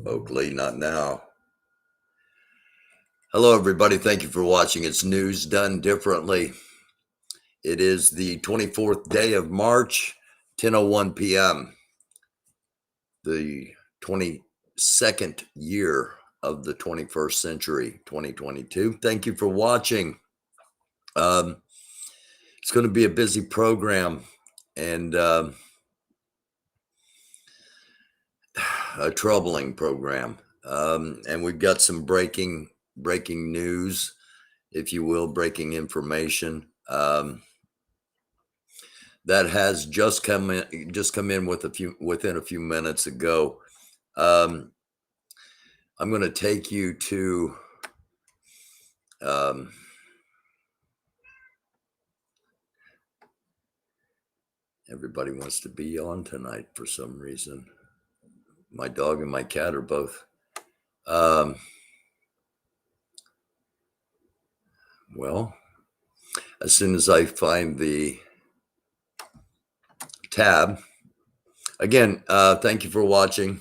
Oakley, not now. Hello, everybody. Thank you for watching. It's News Done Differently. It is the 24th day of March, 10:01 p.m., the 22nd year of the 21st century, 2022. Thank you for watching. It's going to be a busy program and a troubling program. And we've got some breaking news, if you will, breaking information that has just come in within a few minutes ago. I'm going to take you to everybody wants to be on tonight for some reason. My dog and my cat are both. Well, as soon as I find the tab, again, thank you for watching.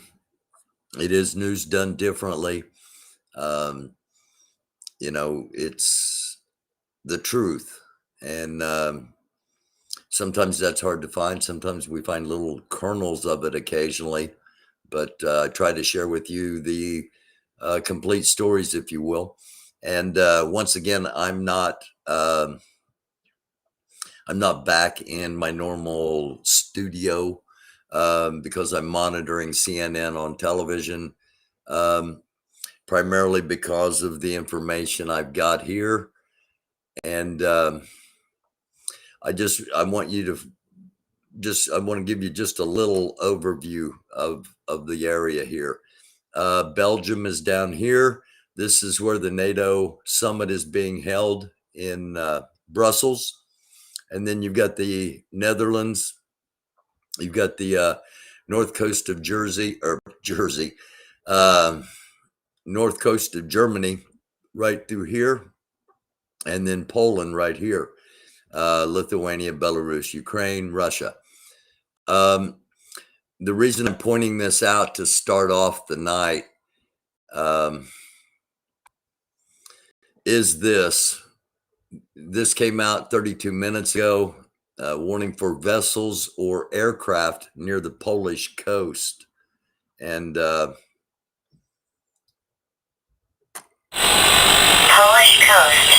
It is News Done Differently. You know, it's the truth. And sometimes that's hard to find. Sometimes we find little kernels of it occasionally. But I try to share with you the complete stories, if you will. And once again, I'm not back in my normal studio because I'm monitoring CNN on television, primarily because of the information I've got here. And I want to give you just a little overview of the area here. Belgium is down here. This is where the NATO summit is being held in Brussels. And then you've got the Netherlands. You've got the north coast of north coast of Germany right through here. And then Poland right here. Lithuania, Belarus, Ukraine, Russia. The reason I'm pointing this out to start off the night is this. This came out 32 minutes ago. Warning for vessels or aircraft near the Polish coast. And Polish coast.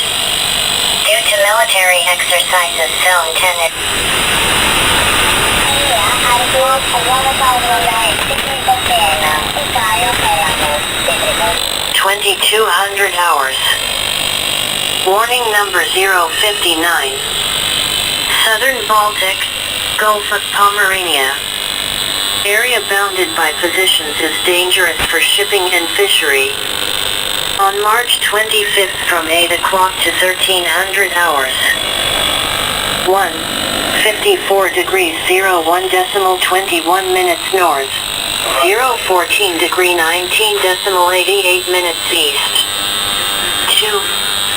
Due to military exercises zone 10. 2200 hours. Warning number 059. Southern Baltic, Gulf of Pomerania. Area bounded by positions is dangerous for shipping and fishery. On March 25th from 8 o'clock to 1300 hours. 54 degrees 01 decimal 21 minutes north. 014 degree 19 decimal 88 minutes east.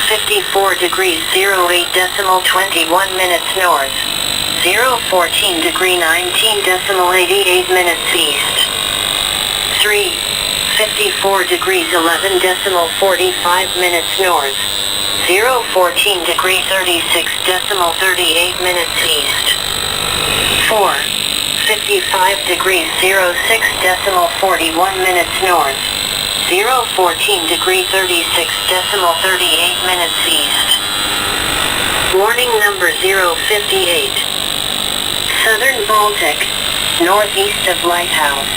54 degrees 08 decimal 21 minutes north. 014 degree 19 decimal 88 minutes east. 54 degrees 11 decimal 45 minutes north. 014 degree 36 decimal 38 minutes east. 55 degrees 06 decimal 41 minutes north. 014 degree 36 decimal 38 minutes east. Warning number 058. Southern Baltic, northeast of Lighthouse.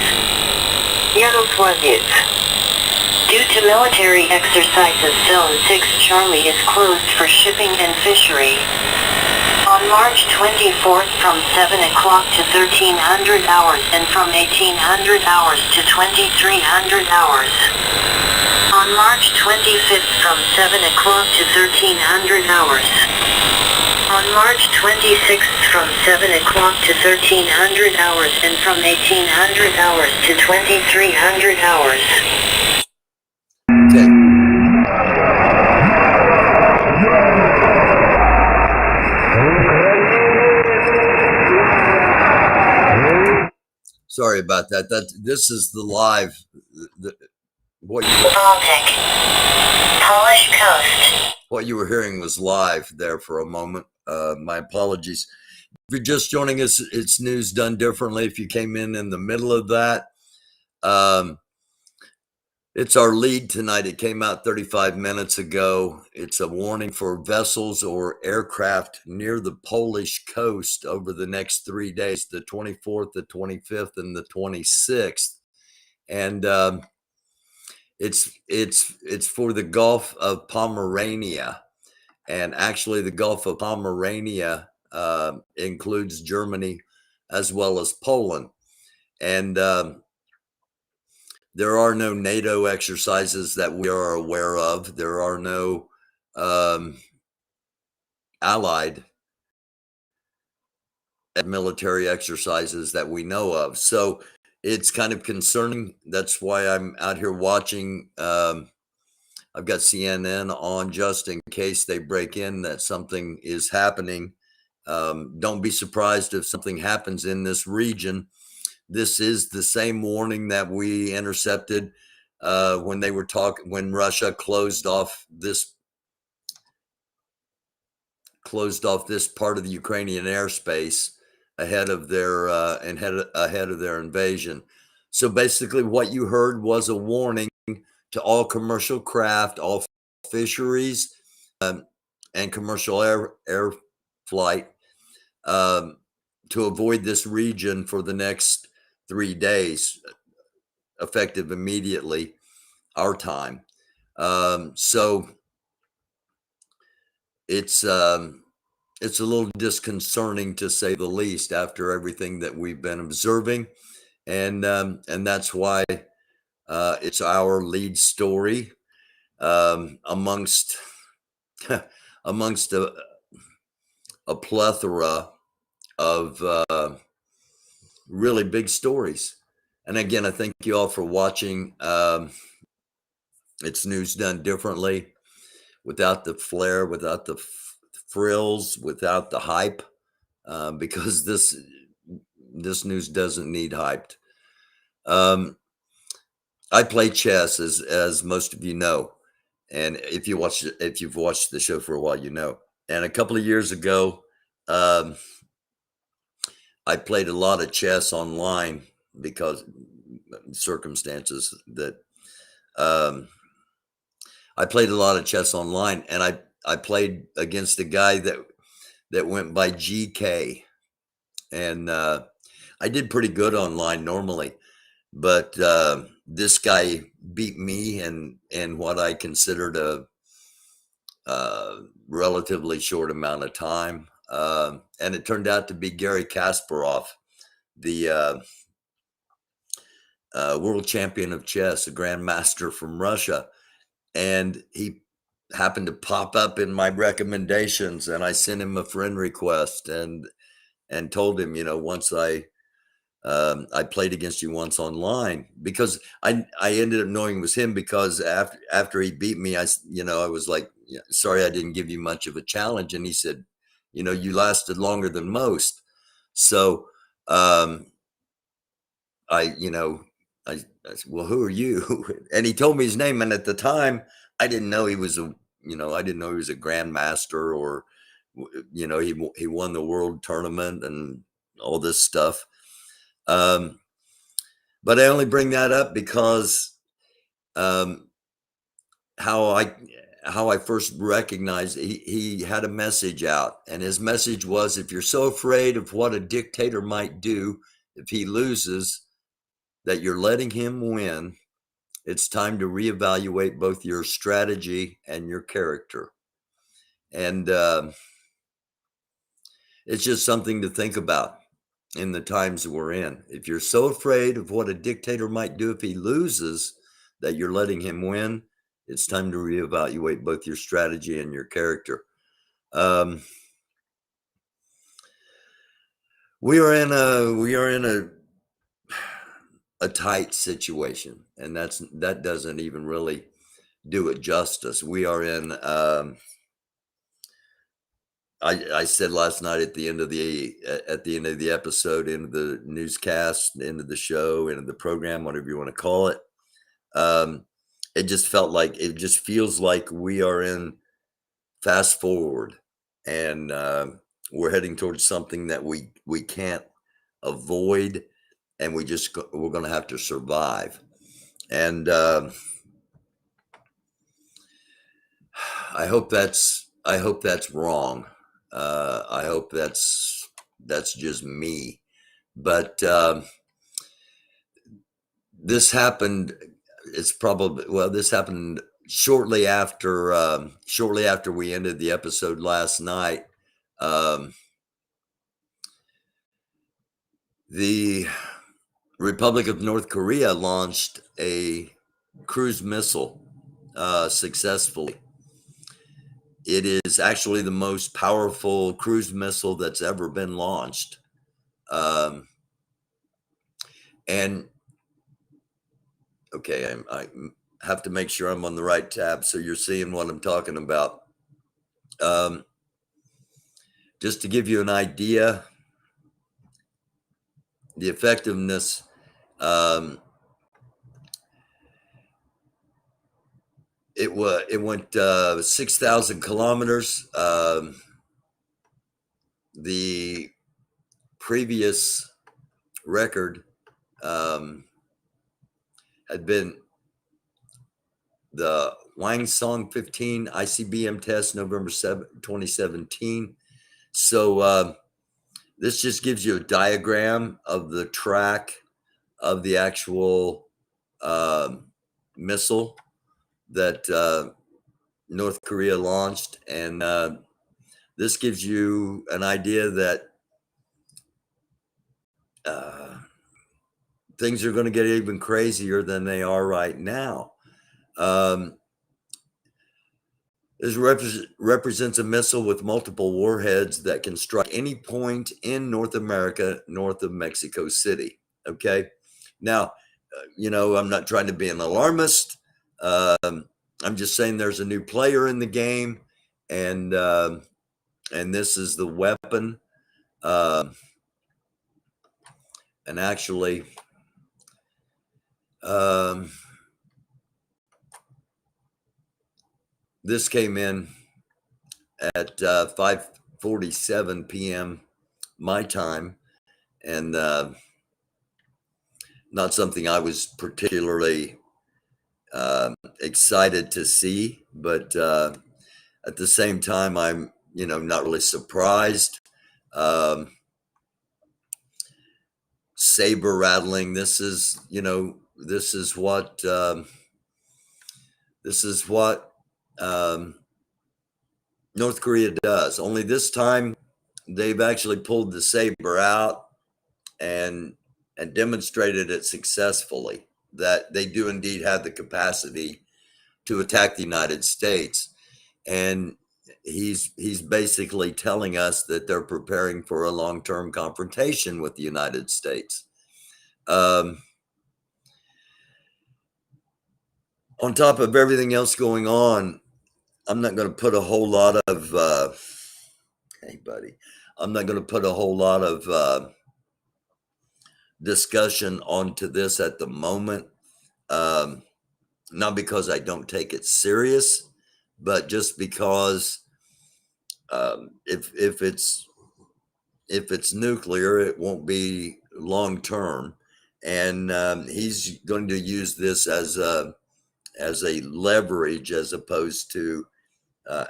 Yaroslavets. Due to military exercises, Zone 6 Charlie is closed for shipping and fishery. On March 24th from 7 o'clock to 1300 hours and from 1800 hours to 2300 hours. On March 25th from 7 o'clock to 1300 hours. On March 26th from 7 o'clock to 1300 hours and from 1800 hours to 2300 hours. Okay. Sorry about that. This is the live. What Baltic. Polish coast. what you were hearing was live there for a moment. My apologies. If you're just joining us, it's news done differently. If you came in the middle of that, it's our lead tonight. It came out 35 minutes ago. It's a warning for vessels or aircraft near the Polish coast over the next 3 days, the 24th, the 25th, and the 26th. And it's for the Gulf of Pomerania. And actually, the Gulf of Pomerania includes Germany as well as Poland. And there are no NATO exercises that we are aware of. There are no allied military exercises that we know of. So it's kind of concerning. That's why I'm out here watching. I've got CNN on just in case they break in that something is happening. Don't be surprised if something happens in this region. This is the same warning that we intercepted when Russia closed off this part of the Ukrainian airspace ahead of their invasion. So basically, what you heard was a warning to all commercial craft, all fisheries, and commercial air flight to avoid this region for the next 3 days, effective immediately, our time. So it's a little disconcerting, to say the least, after everything that we've been observing, and that's why it's our lead story amongst a plethora of really big stories. And again, I thank you all for watching. It's news done differently, without the flair, without the frills, without the hype, because this news doesn't need hyped. I play chess, as most of you know, and if you've watched the show for a while, you know. And a couple of years ago, I played a lot of chess online because circumstances that I played a lot of chess online, and I played against a guy that went by GK, and I did pretty good online normally, but this guy beat me in what I considered a relatively short amount of time, and it turned out to be Garry Kasparov, the world champion of chess, a grandmaster from Russia. And he happened to pop up in my recommendations, and I sent him a friend request and told him, once I played against you once online, because I ended up knowing it was him, because after he beat me, I was like, sorry, I didn't give you much of a challenge. And he said, you lasted longer than most. So I said, well, who are you? And he told me his name. And at the time, I didn't know he was a grandmaster, or, he won the world tournament and all this stuff. But I only bring that up because how I first recognized he had a message out, and his message was, if you're so afraid of what a dictator might do if he loses, that you're letting him win, it's time to reevaluate both your strategy and your character. And it's just something to think about in the times we're in. If you're so afraid of what a dictator might do if he loses, that you're letting him win, it's time to reevaluate both your strategy and your character. We are in a tight situation, and that doesn't even really do it justice. We are in I said last night at the end of the episode, end of the newscast, end of the show, end of the program, whatever you want to call it. It just feels like we are in fast forward, and we're heading towards something that we can't avoid, and we're going to have to survive. And I hope that's wrong. I hope that's just me. But this happened. This happened shortly after we ended the episode last night. The Republic of North Korea launched a cruise missile successfully. It is actually the most powerful cruise missile that's ever been launched. And okay, I have to make sure I'm on the right tab so you're seeing what I'm talking about. Just to give you an idea, the effectiveness, it went 6,000 kilometers. The previous record had been the Wangsong 15 ICBM test, November 7, 2017. So this just gives you a diagram of the track of the actual missile that North Korea launched. And this gives you an idea that things are going to get even crazier than they are right now. This represents a missile with multiple warheads that can strike any point in North America north of Mexico City. Okay. Now, I'm not trying to be an alarmist. I'm just saying there's a new player in the game, and this is the weapon. And actually, this came in at 5:47 p.m. my time, and not something I was particularly excited to see, but at the same time, I'm not really surprised. Saber rattling. This is what North Korea does. Only this time, they've actually pulled the saber out and demonstrated it successfully, that they do indeed have the capacity to attack the United States. And he's basically telling us that they're preparing for a long-term confrontation with the United States. On top of everything else going on, I'm not going to put a whole lot of hey buddy, I'm not going to put a whole lot of discussion onto this at the moment. Not because I don't take it serious, but just because if it's nuclear, it won't be long term, and he's going to use this as a leverage as opposed to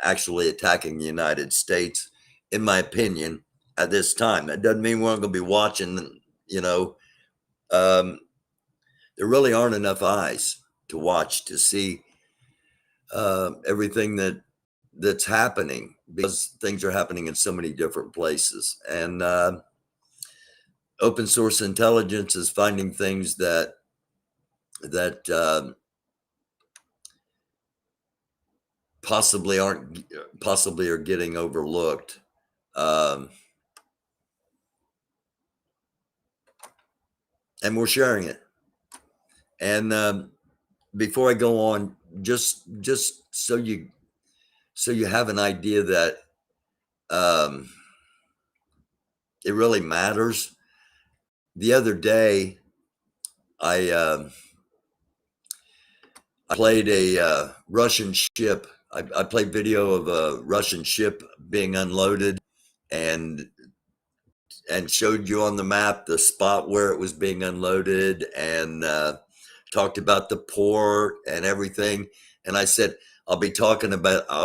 actually attacking the United States, in my opinion, at this time. That doesn't mean we're going to be watching. There really aren't enough eyes to watch to see everything that's happening, because things are happening in so many different places. And open source intelligence is finding things that possibly are getting overlooked. And we're sharing it. And before I go on, just so you have an idea that it really matters. The other day, I played a Russian ship. I played video of a Russian ship being unloaded, and showed you on the map the spot where it was being unloaded, and talked about the port and everything. And I said, I'll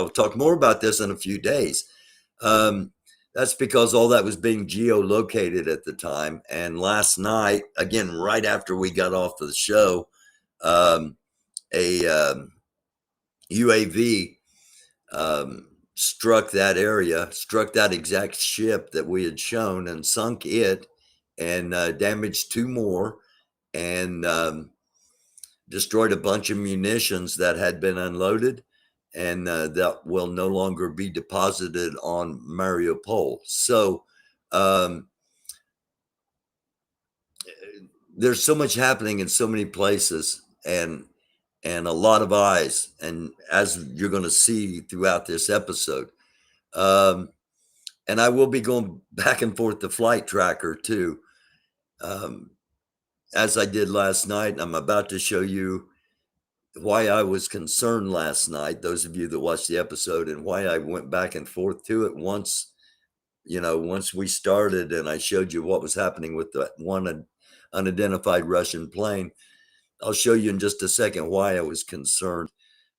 talk more about this in a few days. That's because all that was being geolocated at the time. And last night, again, right after we got off the show, a UAV struck that area, struck that exact ship that we had shown, and sunk it, and damaged two more, and destroyed a bunch of munitions that had been unloaded, and that will no longer be deposited on Mariupol. So there's so much happening in so many places, and a lot of eyes, and as you're going to see throughout this episode. And I will be going back and forth to Flight Tracker too, as I did last night. I'm about to show you why I was concerned last night, those of you that watched the episode, and why I went back and forth to it once we started, and I showed you what was happening with that one unidentified Russian plane. I'll show you in just a second why I was concerned.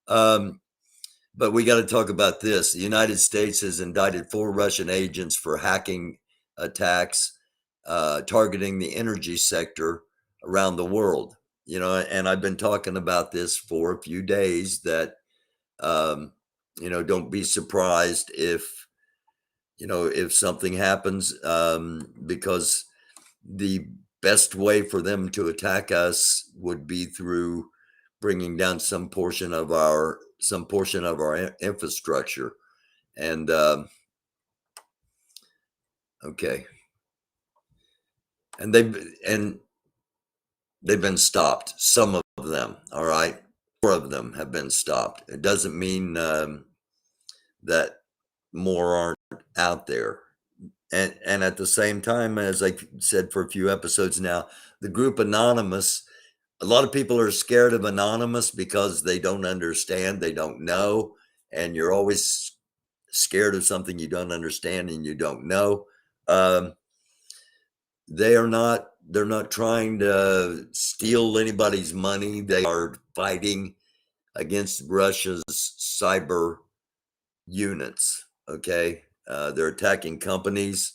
But we got to talk about this. The United States has indicted 4 Russian agents for hacking attacks targeting the energy sector around the world. And I've been talking about this for a few days, that don't be surprised if something happens, because the best way for them to attack us would be through bringing down some portion of our infrastructure. And okay, and they've been stopped, some of them. All right, 4 of them have been stopped. It doesn't mean that more aren't out there. And at the same time, as I said for a few episodes now, the group Anonymous, a lot of people are scared of Anonymous because they don't understand, they don't know, and you're always scared of something you don't understand and you don't know. They're not trying to steal anybody's money. They are fighting against Russia's cyber units. Okay, they're attacking companies,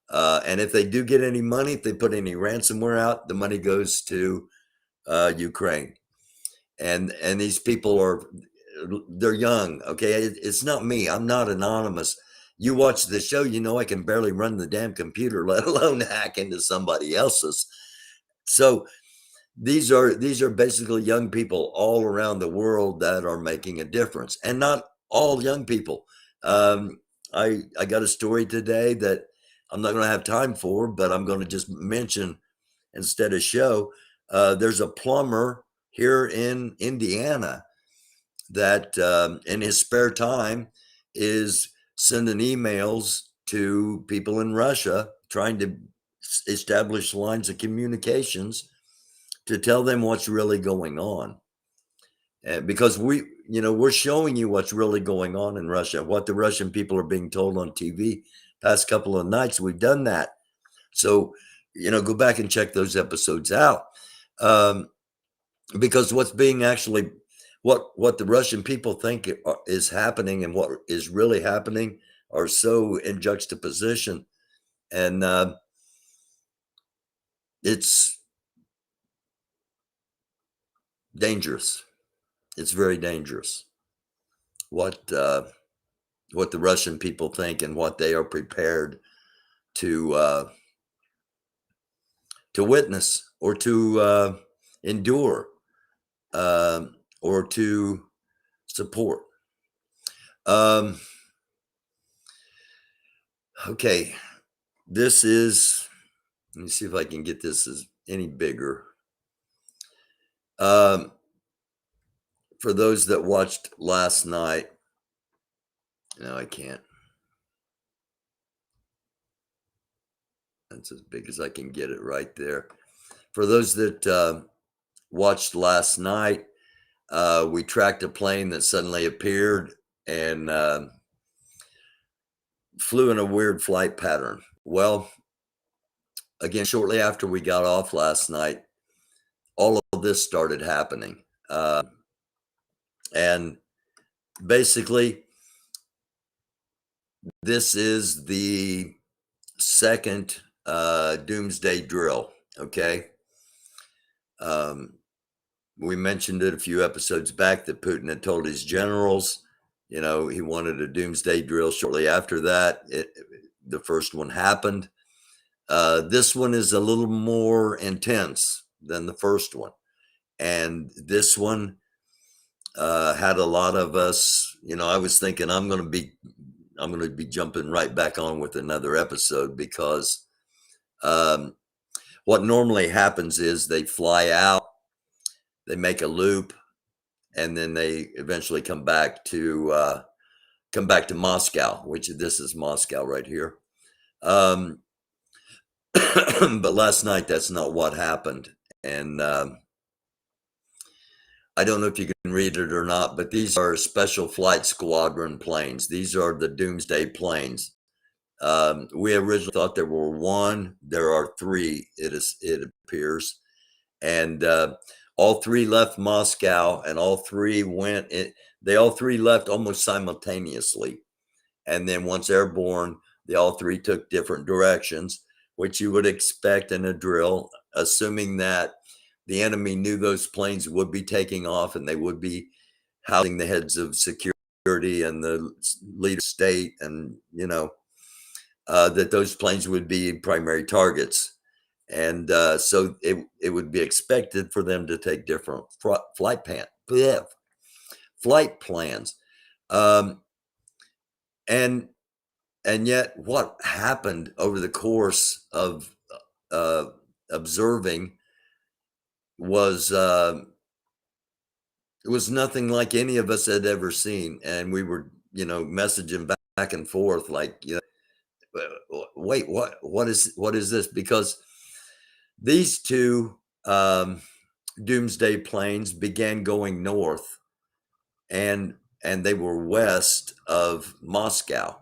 and if they do get any money, if they put any ransomware out, the money goes to Ukraine. And these people they're young. Okay, it's not me. I'm not anonymous. You watch the show, I can barely run the damn computer, let alone hack into somebody else's. So these are basically young people all around the world that are making a difference, and not all young people. I got a story today that I'm not going to have time for, but I'm going to just mention instead of show. There's a plumber here in Indiana that in his spare time is sending emails to people in Russia, trying to establish lines of communications to tell them what's really going on. Because we're showing you what's really going on in Russia, what the Russian people are being told on TV. Past couple of nights, we've done that. So, go back and check those episodes out. Because what's being actually, what the Russian people think is happening and what is really happening are so in juxtaposition. And it's dangerous. It's very dangerous what the Russian people think and what they are prepared to witness or to endure or to support. Okay, this is. Let me see if I can get this as any bigger. For those that watched last night, no, I can't. That's as big as I can get it right there. For those that watched last night, we tracked a plane that suddenly appeared and flew in a weird flight pattern. Well, again, shortly after we got off last night, all of this started happening. And basically, this is the second Doomsday drill, okay? We mentioned it a few episodes back that Putin had told his generals, he wanted a Doomsday drill. Shortly after that, the first one happened. This one is a little more intense than the first one. And this one had a lot of us, I was thinking I'm going to be jumping right back on with another episode because what normally happens is they fly out, they make a loop, and then they eventually come back to Moscow, which this is Moscow right here. But last night, that's not what happened. And I don't know if you can read it or not, but these are Special Flight Squadron planes. These are the Doomsday Planes. We originally thought there were one. There are three, it appears. And all three left Moscow, and all three all three left almost simultaneously. And then once airborne, they all three took different directions, which you would expect in a drill, assuming that the enemy knew those planes would be taking off and they would be housing the heads of security and the leader of state, and that those planes would be primary targets. And so it would be expected for them to take different flight plans. And yet what happened over the course of observing was it was nothing like any of us had ever seen. And we were, messaging back and forth like, wait, what is this? Because these two Doomsday planes began going north, and they were west of Moscow.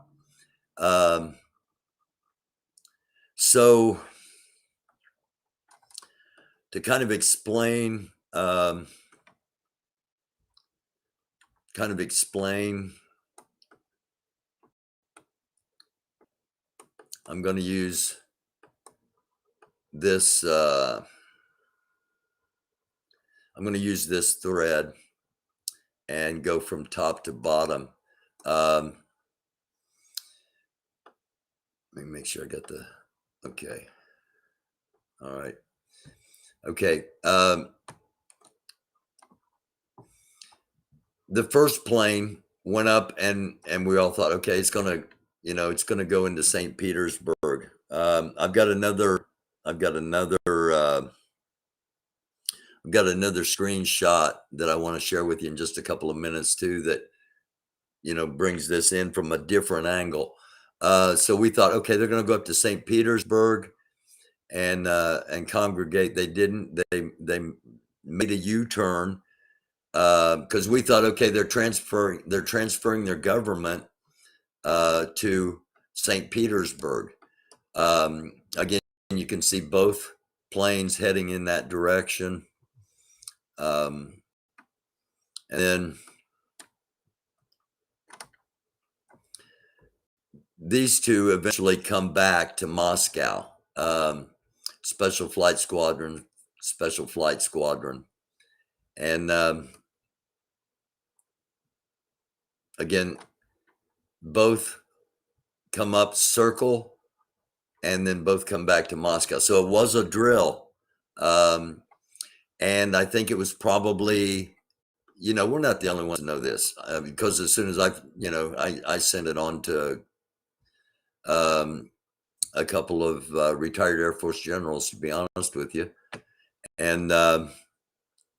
So to kind of explain, I'm going to use this. I'm going to use this thread and go from top to bottom. Let me make sure I got okay. All right. Okay. The first plane went up and we all thought, okay, it's going to go into St. Petersburg. I've got another screenshot that I want to share with you in just a couple of minutes too, that, brings this in from a different angle. So we thought, okay, they're going to go up to St. Petersburg and congregate. They didn't. They made a U-turn because we thought, okay, they're transferring their government to St. Petersburg. Again, you can see both planes heading in that direction. And then these two eventually come back to Moscow. Special Flight Squadron. And again, both come up, circle, and then both come back to Moscow. So it was a drill. And I think it was probably, we're not the only ones to know this, because as soon as I sent it on to a couple of retired Air Force generals, to be honest with you, and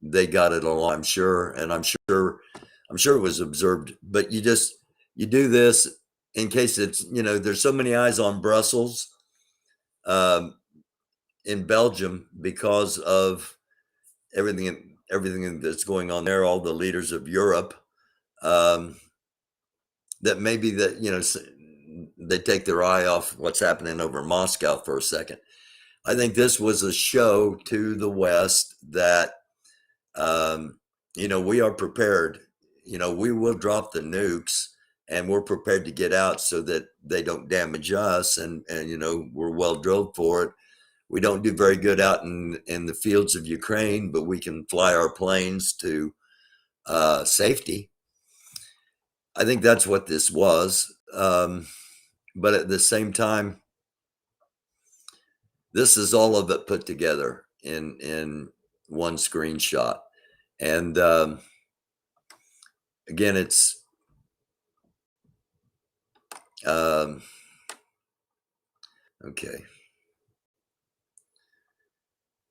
they got it along, I'm sure. And I'm sure it was observed, but you do this in case it's, there's so many eyes on Brussels in Belgium because of everything that's going on there. All the leaders of Europe, that maybe they take their eye off what's happening over Moscow for a second. I think this was a show to the West that, we are prepared. We will drop the nukes and we're prepared to get out so that they don't damage us. And we're well drilled for it. We don't do very good out in the fields of Ukraine, but we can fly our planes to safety. I think that's what this was. But at the same time, this is all of it put together in one screenshot. And again, it's okay.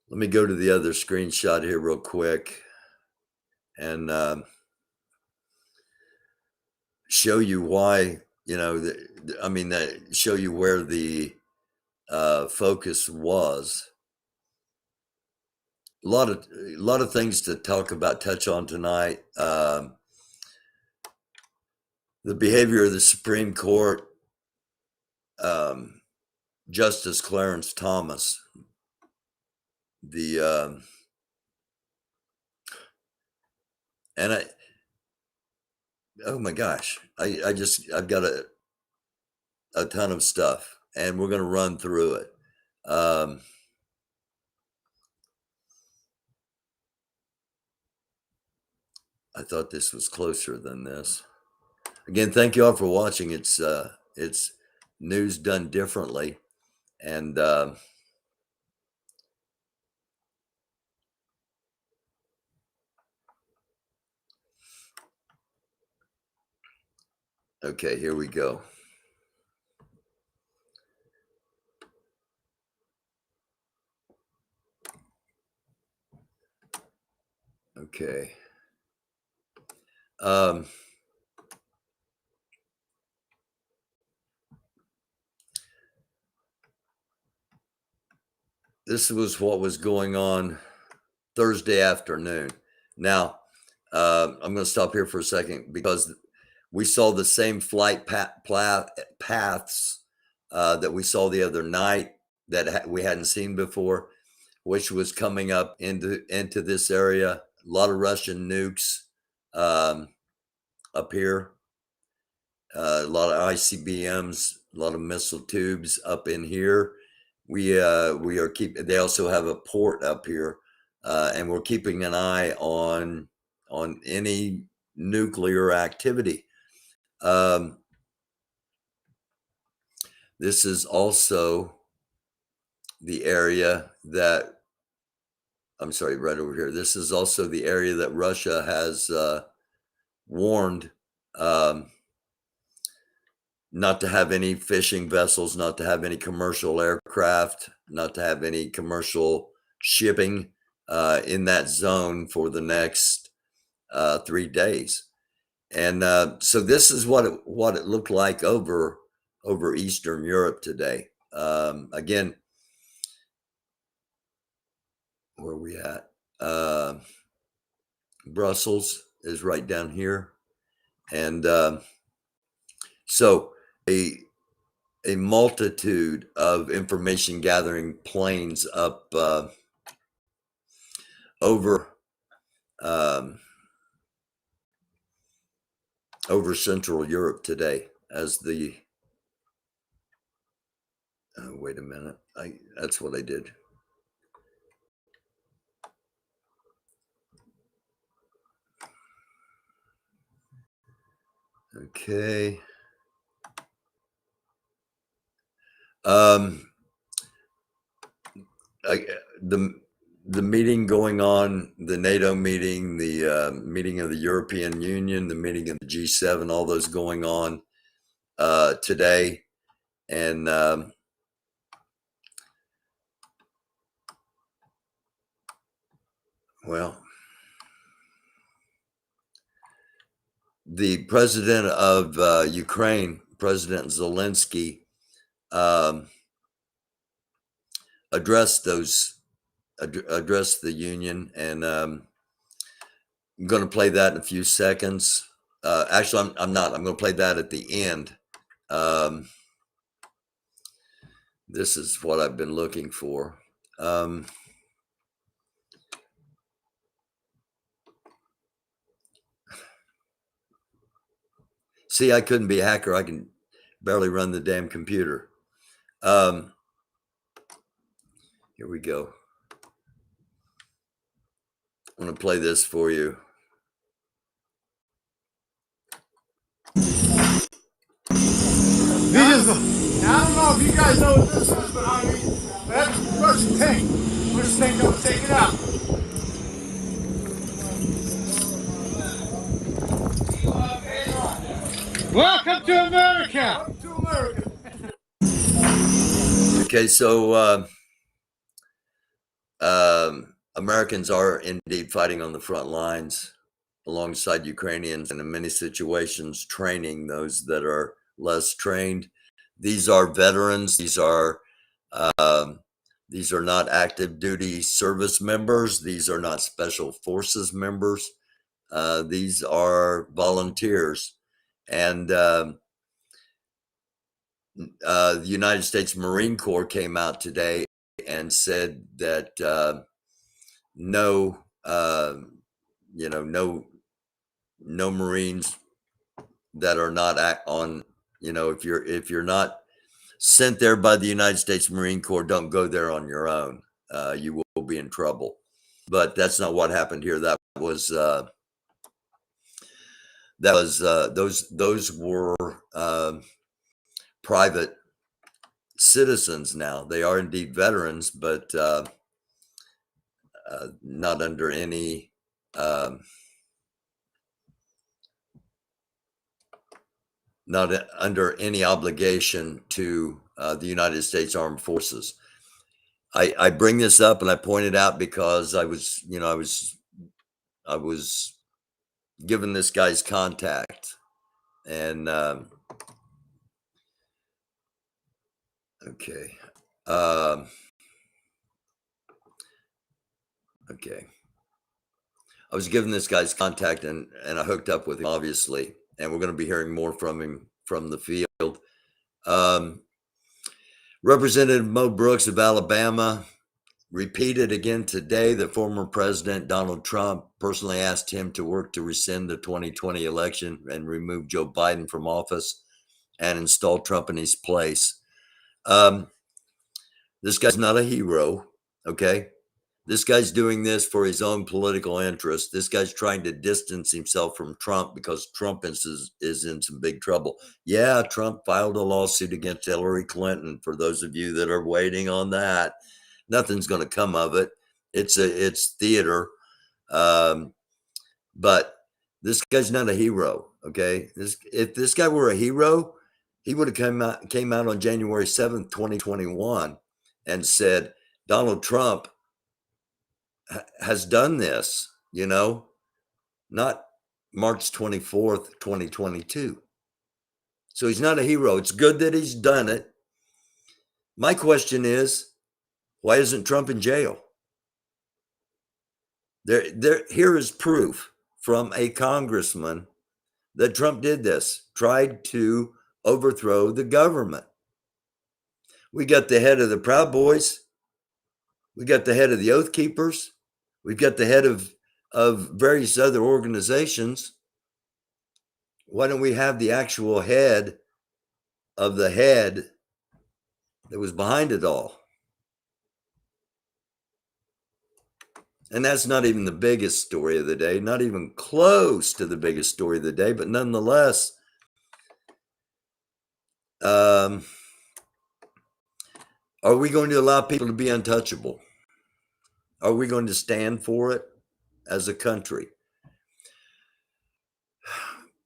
Let me go to the other screenshot here real quick and show you why, show you where the focus was. A lot of things to touch on tonight. The behavior of the Supreme Court, Justice Clarence Thomas, oh my gosh, I've got a ton of stuff and we're going to run through it. I thought this was closer than this. Again, thank you all for watching. It's news done differently. And okay, here we go. Okay. This was what was going on Thursday afternoon. Now, I'm going to stop here for a second because we saw the same flight paths that we saw the other night that we hadn't seen before, which was coming up into this area. A lot of Russian nukes up here, a lot of ICBMs, a lot of missile tubes up in here. We are keeping. They also have a port up here, and we're keeping an eye on any nuclear activity. This is also the area that, I'm sorry, right over here. This is also the area that Russia has warned not to have any fishing vessels, not to have any commercial aircraft, not to have any commercial shipping in that zone for the next 3 days. And so this is what it looked like over Eastern Europe today. Again, where are we at? Brussels is right down here. And so a multitude of information gathering planes up over Central Europe today as the wait a minute, that's what I did. Okay. The meeting going on, the NATO meeting, the meeting of the European Union, the meeting of the G7, all those going on today. And well, the president of Ukraine, President Zelensky, address the union, and I'm going to play that in a few seconds. Actually, I'm not. I'm going to play that at the end. This is what I've been looking for. See, I couldn't be a hacker. I can barely run the damn computer. Here we go. I'm going to play this for you. I don't know if you guys know what this is, but I mean, that's a Russian tank. Russian tank don't take it out. Welcome to America. Welcome to America. Okay, so Americans are indeed fighting on the front lines alongside Ukrainians, and in many situations training those that are less trained. These are veterans. These are not active duty service members. These are not special forces members. These are volunteers. And the United States Marine Corps came out today and said that no Marines that are not on, if you're not sent there by the United States Marine Corps, don't go there on your own. You will be in trouble. But that's not what happened here. Those were private citizens. Now they are indeed veterans, but not under any obligation to the United States Armed Forces. I bring this up and I point it out because I was given this guy's contact, and okay. I was given this guy's contact, and I hooked up with him, obviously, and we're going to be hearing more from him from the field. Representative Mo Brooks of Alabama repeated again today that former President Donald Trump personally asked him to work to rescind the 2020 election and remove Joe Biden from office and install Trump in his place. This guy's not a hero, okay? This guy's doing this for his own political interest. This guy's trying to distance himself from Trump because Trump is in some big trouble. Yeah, Trump filed a lawsuit against Hillary Clinton. For those of you that are waiting on that, nothing's going to come of it. It's theater. But this guy's not a hero, okay? If this guy were a hero, he would have came out on January 7th, 2021 and said, Donald Trump has done this, not March 24th, 2022. So he's not a hero. It's good that he's done it. My question is, why isn't Trump in jail? Here is proof from a congressman that Trump did this, tried to overthrow the government. We got the head of the Proud Boys. We got the head of the Oath Keepers. We've got the head of various other organizations. Why don't we have the actual head of the head that was behind it all? And that's not even the biggest story of the day, not even close to the biggest story of the day, but nonetheless, are we going to allow people to be untouchable? Are we going to stand for it as a country?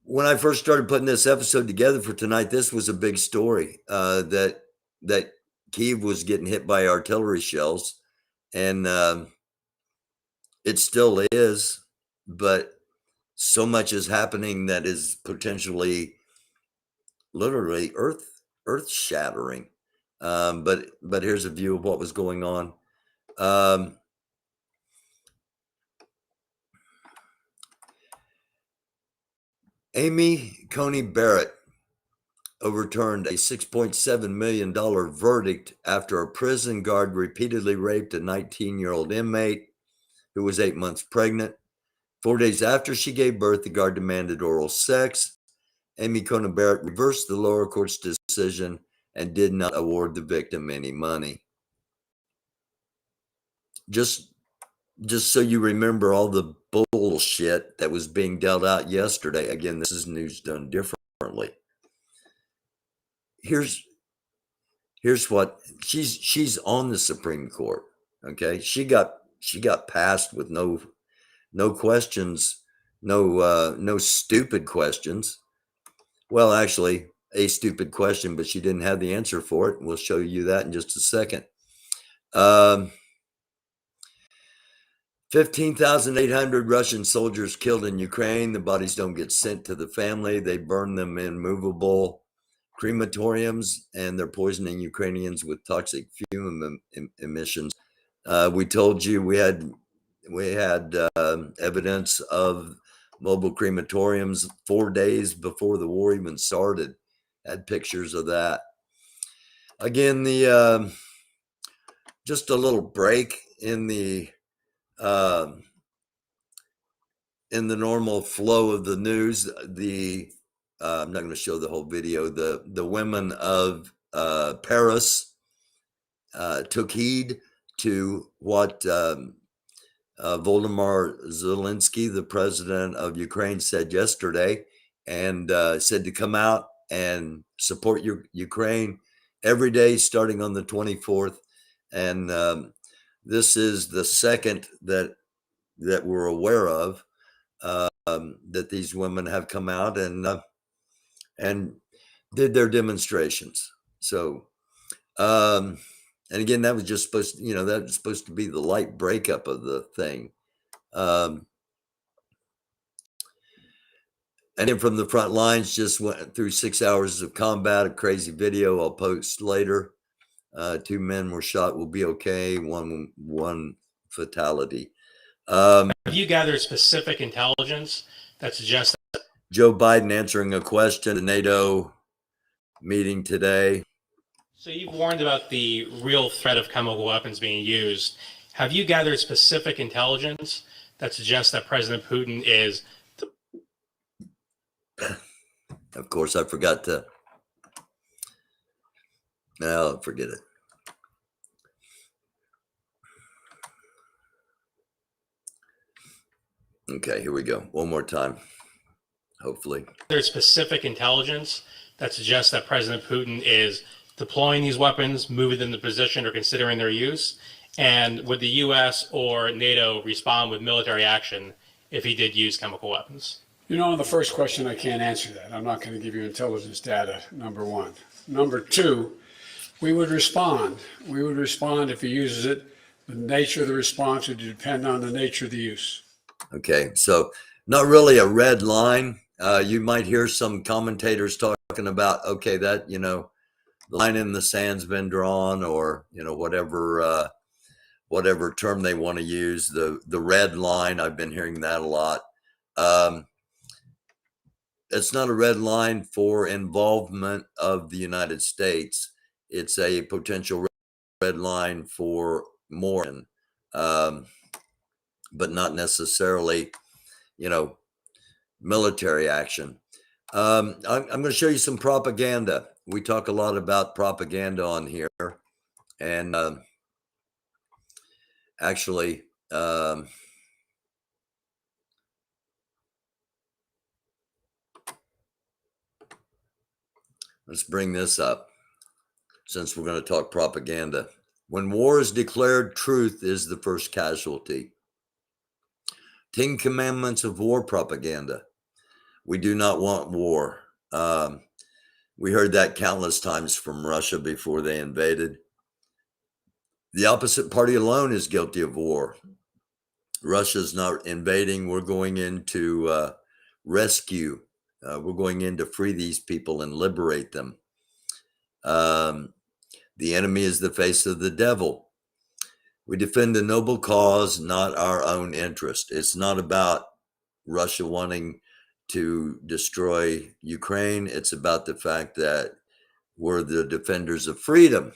When I first started putting this episode together for tonight, this was a big story, that Kyiv was getting hit by artillery shells, and it still is, but so much is happening that is potentially, literally earth shattering. But here's a view of what was going on. Amy Coney Barrett overturned a $6.7 million verdict after a prison guard repeatedly raped a 19-year-old inmate who was 8 months pregnant. 4 days after she gave birth, the guard demanded oral sex. Amy Coney Barrett reversed the lower court's decision and did not award the victim any money. Just so you remember all the bullshit that was being dealt out yesterday. Again, this is news done differently. Here's what she's on the Supreme Court. Okay, she got passed with no questions, no stupid questions. Well, actually, a stupid question, but she didn't have the answer for it. We'll show you that in just a second. 15,800 Russian soldiers killed in Ukraine. The bodies don't get sent to the family. They burn them in movable crematoriums, and they're poisoning Ukrainians with toxic fume emissions. We told you we had evidence of mobile crematoriums 4 days before the war even started. Had pictures of that. Again, the just a little break in the normal flow of the news. I'm not going to show the whole video. The women of Paris took heed to what Volodymyr Zelensky, the president of Ukraine, said yesterday, and said to come out and support Ukraine every day starting on the 24th. And this is the second that we're aware of that these women have come out and did their demonstrations. So, and again, that was just supposed to, that was supposed to be the light breakup of the thing. And then from the front lines, just went through 6 hours of combat, a crazy video I'll post later. 2 men were shot, will be okay. One fatality. Have you gathered specific intelligence that suggests that Joe Biden answering a question at the NATO meeting today? So you've warned about the real threat of chemical weapons being used. Have you gathered specific intelligence that suggests that President Putin is... Of course, I forgot to... No, forget it. Okay, here we go. One more time, hopefully. There's specific intelligence that suggests that President Putin is deploying these weapons, moving them to position, or considering their use? And would the U.S. or NATO respond with military action if he did use chemical weapons? You know, on the first question, I can't answer that. I'm not going to give you intelligence data, number one. Number two, we would respond. We would respond if he uses it. The nature of the response would depend on the nature of the use. Okay, so not really a red line. You might hear some commentators talking about, okay, that, the line in the sand's been drawn, or, whatever term they want to use, the red line. I've been hearing that a lot. It's not a red line for involvement of the United States. It's a potential red line for more, but not necessarily, military action. I'm going to show you some propaganda. We talk a lot about propaganda on here, and actually, let's bring this up since we're going to talk propaganda. When war is declared, truth is the first casualty. 10 commandments of war propaganda. We do not want war. We heard that countless times from Russia before they invaded. The opposite party alone is guilty of war. Russia's not invading. We're going in to rescue. We're going in to free these people and liberate them. The enemy is the face of the devil. We defend a noble cause, not our own interest. It's not about Russia wanting to destroy Ukraine. It's about the fact that we're the defenders of freedom.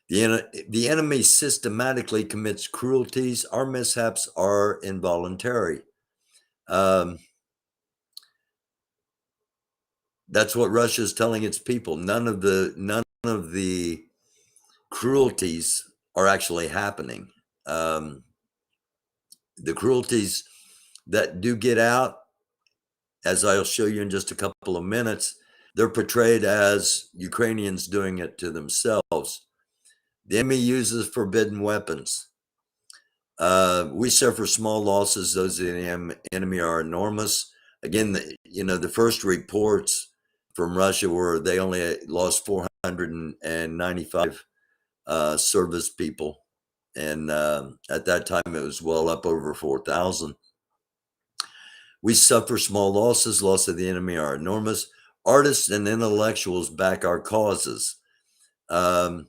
The enemy systematically commits cruelties. Our mishaps are involuntary. That's what Russia is telling its people. None of the cruelties are actually happening. The cruelties that do get out, as I'll show you in just a couple of minutes, they're portrayed as Ukrainians doing it to themselves. The enemy uses forbidden weapons. We suffer small losses. Those of the enemy are enormous. Again, the first reports from Russia were they only lost 495 service people. And at that time, it was well up over 4,000. We suffer small losses. Loss of the enemy are enormous. Artists and intellectuals back our causes. And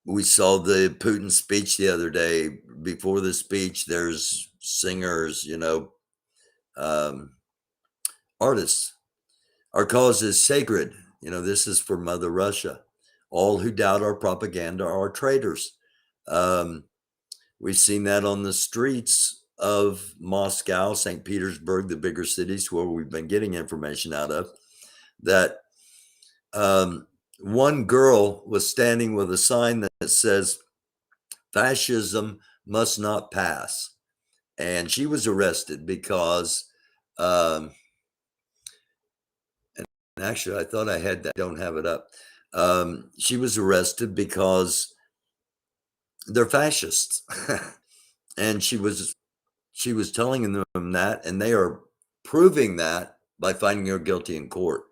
we saw the Putin speech the other day. Before the speech, there's singers, artists. Our cause is sacred. This is for Mother Russia. All who doubt our propaganda are traitors. We've seen that on the streets of Moscow, St. Petersburg, the bigger cities where we've been getting information out of, that one girl was standing with a sign that says, "Fascism must not pass." And she was arrested because, and actually, I thought I had that, don't have it up. She was arrested because they're fascists. And she was telling them that, and they are proving that by finding her guilty in court.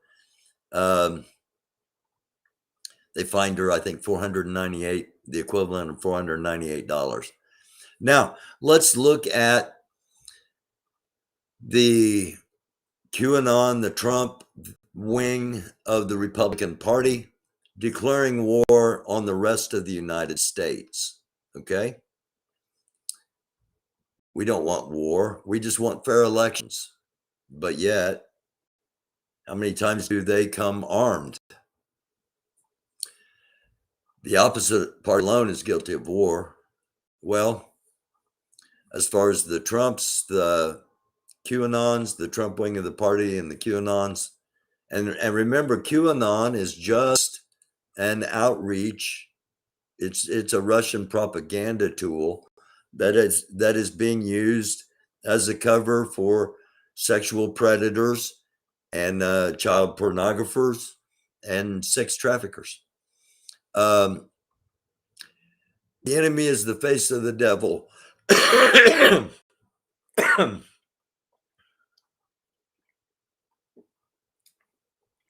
They fined her, I think, $498, the equivalent of $498. Now, let's look at the QAnon, the Trump wing of the Republican Party, declaring war on the rest of the United States. Okay? We don't want war. We just want fair elections. But yet, how many times do they come armed? The opposite party alone is guilty of war. Well, as far as the Trumps, the QAnons, the Trump wing of the party and the QAnons, and remember, QAnon is just an outreach. It's a Russian propaganda tool that is being used as a cover for sexual predators and child pornographers and sex traffickers. The enemy is the face of the devil.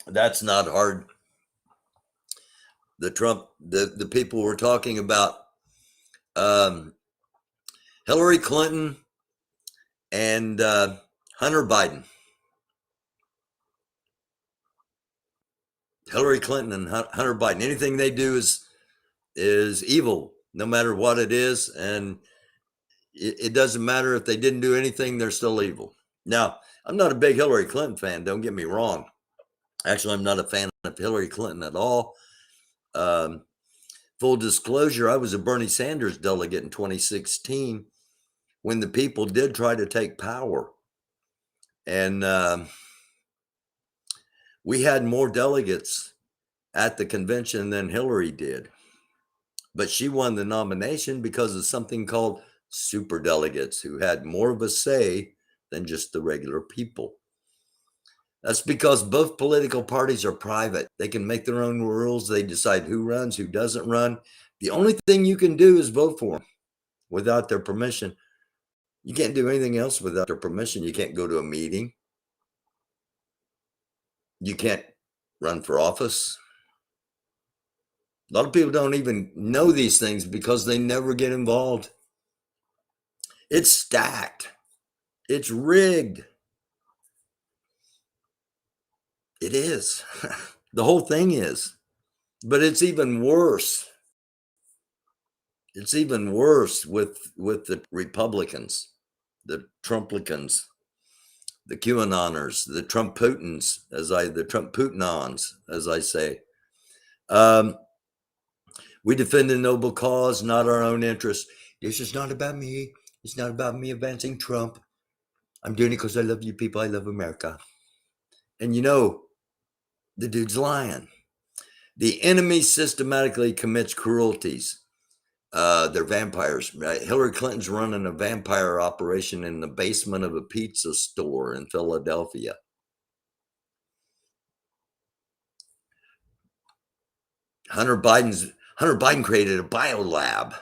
That's not hard. The people were talking about Hillary Clinton and Hunter Biden. Hillary Clinton and Hunter Biden. Anything they do is evil, no matter what it is. And it doesn't matter if they didn't do anything, they're still evil. Now, I'm not a big Hillary Clinton fan, don't get me wrong. Actually, I'm not a fan of Hillary Clinton at all. Full disclosure, I was a Bernie Sanders delegate in 2016 when the people did try to take power. And we had more delegates at the convention than Hillary did. But she won the nomination because of something called super delegates who had more of a say than just the regular people. That's because both political parties are private. They can make their own rules. They decide who runs, who doesn't run. The only thing you can do is vote for them without their permission. You can't do anything else without their permission. You can't go to a meeting. You can't run for office. A lot of people don't even know these things because they never get involved. It's stacked. It's rigged. It is. The whole thing is. But it's even worse. It's even worse with the Republicans, the Trumplicans, the QAnoners, the Trump Putins, the Trump Putinons, as I say. We defend a noble cause, not our own interests. This is not about me. It's not about me advancing Trump. I'm doing it because I love you people. I love America. And you know, the dude's lying. The enemy systematically commits cruelties. They're vampires. Right? Hillary Clinton's running a vampire operation in the basement of a pizza store in Philadelphia. Hunter Biden created a biolab.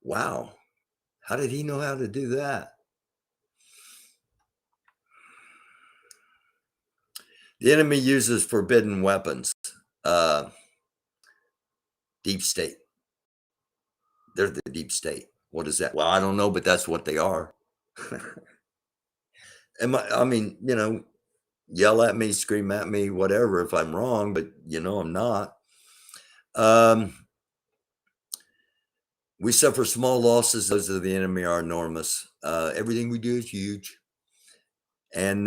Wow. How did he know how to do that? The enemy uses forbidden weapons. Deep state. They're the deep state. What is that? Well, I don't know, but that's what they are. I mean, you know, yell at me, scream at me, whatever, if I'm wrong, but you know, I'm not. We suffer small losses. Those of the enemy are enormous. Everything we do is huge. And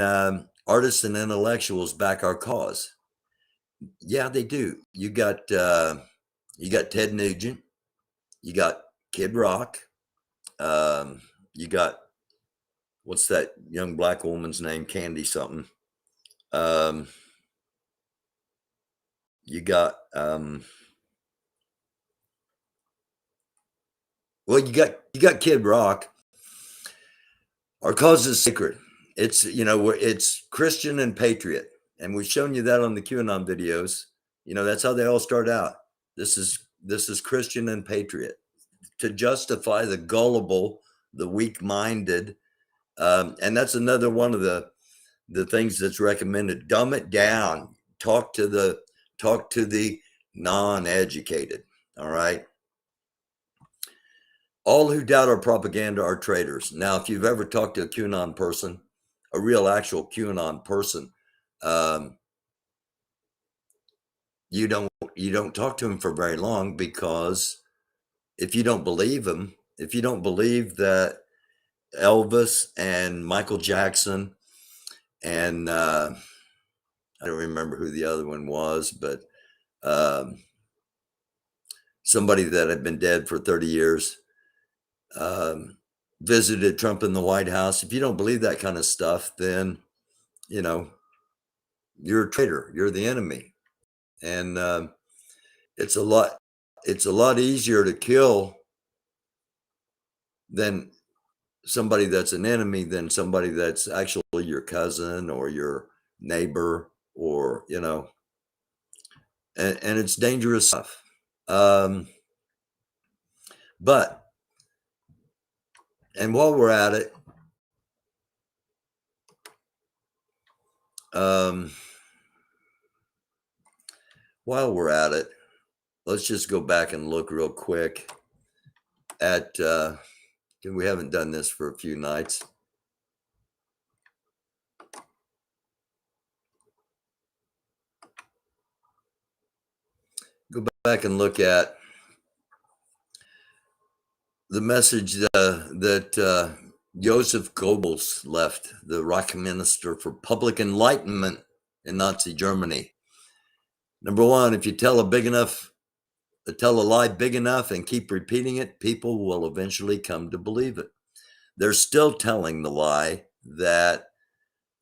artists and intellectuals back our cause. Yeah, they do. You got Ted Nugent. You got Kid Rock. You got, what's that young black woman's name? Candy something. You got, well, you got Kid Rock. Our cause is sacred. It's, you know, it's Christian and patriot. And we've shown you that on the QAnon videos. You know, that's how they all start out. This is Christian and patriot. To justify the gullible, the weak-minded. And that's another one of the things that's recommended. Dumb it down. Talk to the non-educated. All right. All who doubt our propaganda are traitors. Now, if you've ever talked to a QAnon person, a real actual QAnon person, you don't talk to him for very long, because if you don't believe him, if you don't believe that Elvis and Michael Jackson and I don't remember who the other one was, but somebody that had been dead for 30 years visited Trump in the White House. If you don't believe that kind of stuff, then, you know, you're a traitor. You're the enemy. And it's a lot easier to kill than somebody that's an enemy than somebody that's actually your cousin or your neighbor, or, you know, and it's dangerous stuff. But, and while we're at it, let's just go back and look real quick at, we haven't done this for a few nights. Go back and look at the message that Joseph Goebbels left, the Reich Minister for Public Enlightenment in Nazi Germany. Number one, if you tell a lie big enough and keep repeating it, people will eventually come to believe it. They're still telling the lie that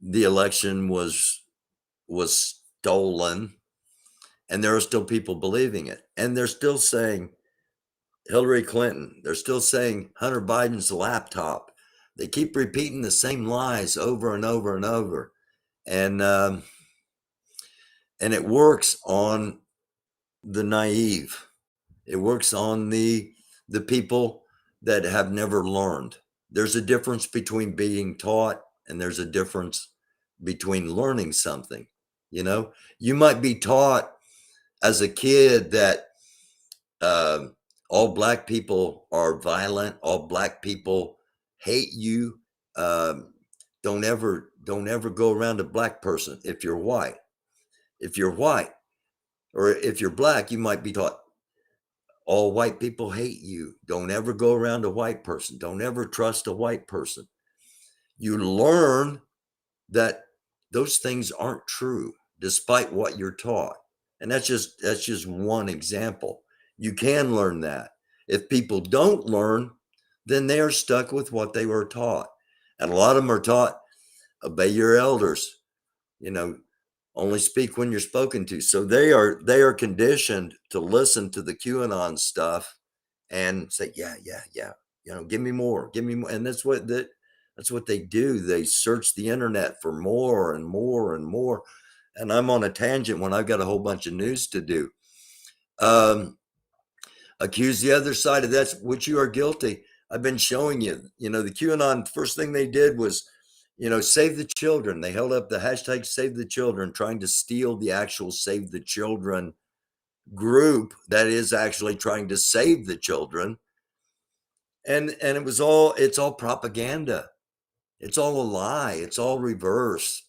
the election was stolen, and there are still people believing it. And they're still saying Hillary Clinton. They're still saying Hunter Biden's laptop. They keep repeating the same lies over and over and over. And it works on the naive. It works on the people that have never learned. There's a difference between being taught, and there's a difference between learning something. You know, you might be taught as a kid that all black people are violent, all black people hate you. Don't ever go around a black person if you're white. If you're white or if you're black, you might be taught all white people hate you. Don't ever go around a white person. Don't ever trust a white person. You learn that those things aren't true despite what you're taught. And that's just one example. You can learn that. If people don't learn, then they are stuck with what they were taught. And a lot of them are taught, obey your elders, only speak when you're spoken to. So they are conditioned to listen to the QAnon stuff and say, yeah, give me more. And that's what they do. They search the internet for more and more and more. And I'm on a tangent when I've got a whole bunch of news to do. Accuse the other side of that, which you are guilty. I've been showing you, the QAnon, first thing they did was, save the children. They held up the hashtag save the children, trying to steal the actual save the children group that is actually trying to save the children. And it's all propaganda. It's all a lie. It's all reverse.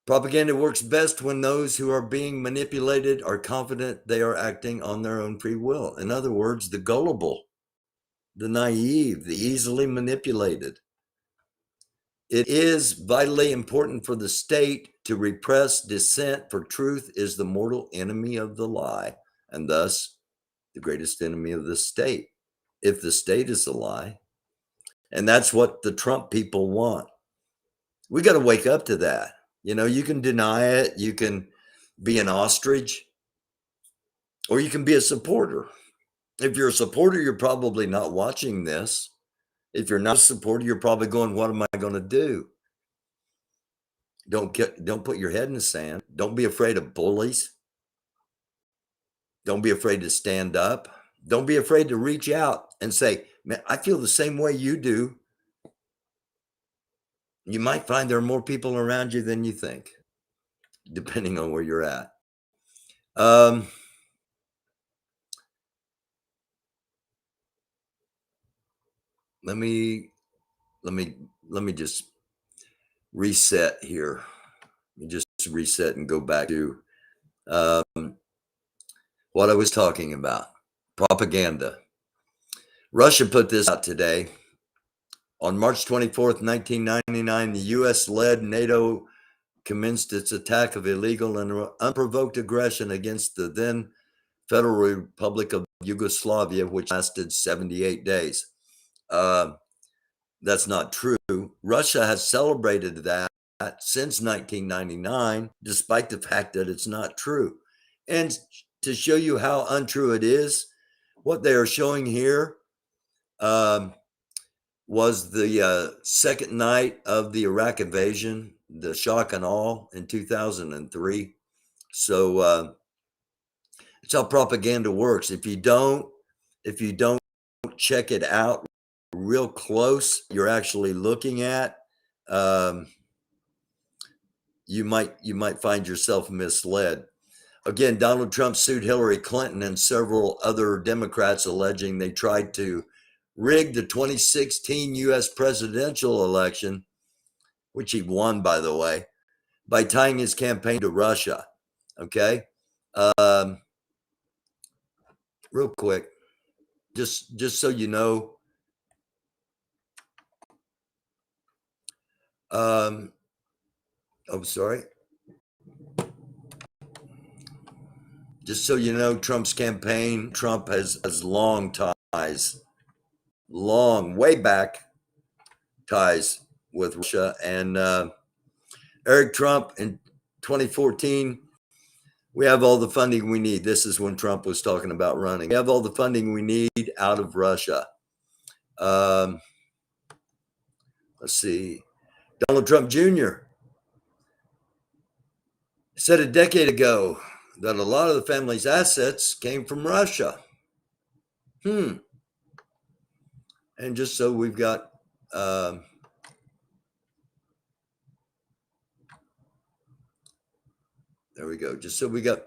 Propaganda works best when those who are being manipulated are confident they are acting on their own free will. In other words, the gullible, the naive, the easily manipulated. It is vitally important for the state to repress dissent, for truth is the mortal enemy of the lie, and thus the greatest enemy of the state, if the state is a lie. And that's what the Trump people want. We got to wake up to that. You can deny it. You can be an ostrich, or you can be a supporter. If you're a supporter, you're probably not watching this. If you're not a supporter, you're probably going, what am I going to do? Don't put your head in the sand. Don't be afraid of bullies. Don't be afraid to stand up. Don't be afraid to reach out and say, man, I feel the same way you do. You might find there are more people around you than you think, depending on where you're at. Let me just reset here. Let me just reset and go back to what I was talking about. Propaganda. Russia put this out today. On March 24th, 1999, the U.S.-led NATO commenced its attack of illegal and unprovoked aggression against the then Federal Republic of Yugoslavia, which lasted 78 days. That's not true. Russia has celebrated that since 1999, despite the fact that it's not true. And to show you how untrue it is, what they are showing here was the second night of the Iraq invasion, the shock and awe in 2003. So it's how propaganda works. If you don't check it out real close, you're actually looking at, you might find yourself misled. Again, Donald Trump sued Hillary Clinton and several other Democrats, alleging they tried to rig the 2016 U.S. presidential election, which he won, by the way, by tying his campaign to Russia. Okay. Real quick, just so you know, sorry. Just so you know, Trump's campaign, Trump has long ties, way back ties with Russia. And Eric Trump in 2014, we have all the funding we need. This is when Trump was talking about running. We have all the funding we need out of Russia. Let's see. Donald Trump Jr. said a decade ago that a lot of the family's assets came from Russia. And just so we've got there we go. Just so we got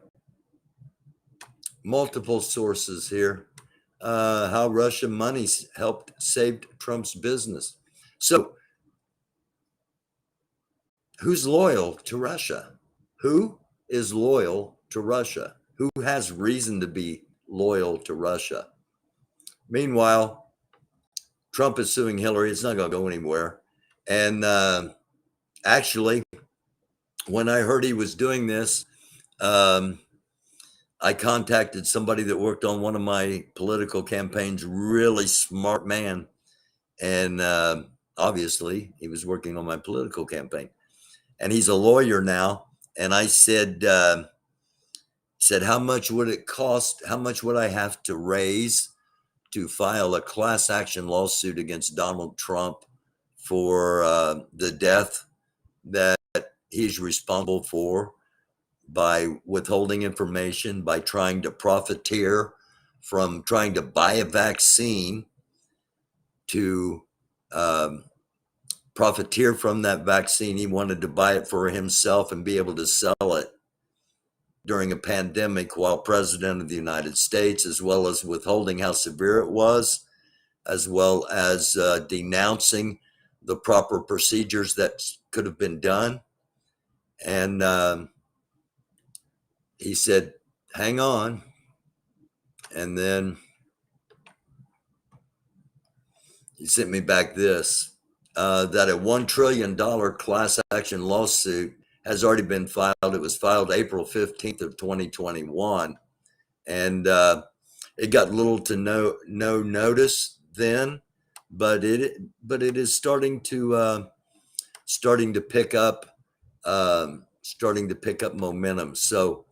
multiple sources here, how Russian money's helped save Trump's business. So who's loyal to Russia? Who is loyal to Russia? Who has reason to be loyal to Russia? Meanwhile, Trump is suing Hillary. It's not going to go anywhere. And actually, when I heard he was doing this, I contacted somebody that worked on one of my political campaigns, really smart man. And obviously, he was working on my political campaign. And he's a lawyer now. And I said, how much would it cost? How much would I have to raise to file a class action lawsuit against Donald Trump for the death that he's responsible for by withholding information, by trying to profiteer from trying to buy a vaccine, to profiteer from that vaccine? He wanted to buy it for himself and be able to sell it during a pandemic while president of the United States, as well as withholding how severe it was, as well as denouncing the proper procedures that could have been done. And he said, hang on. And then he sent me back this, that a $1 trillion class action lawsuit has already been filed. It was filed April 15th of 2021. And it got little to no notice then, but it is starting to pick up momentum. So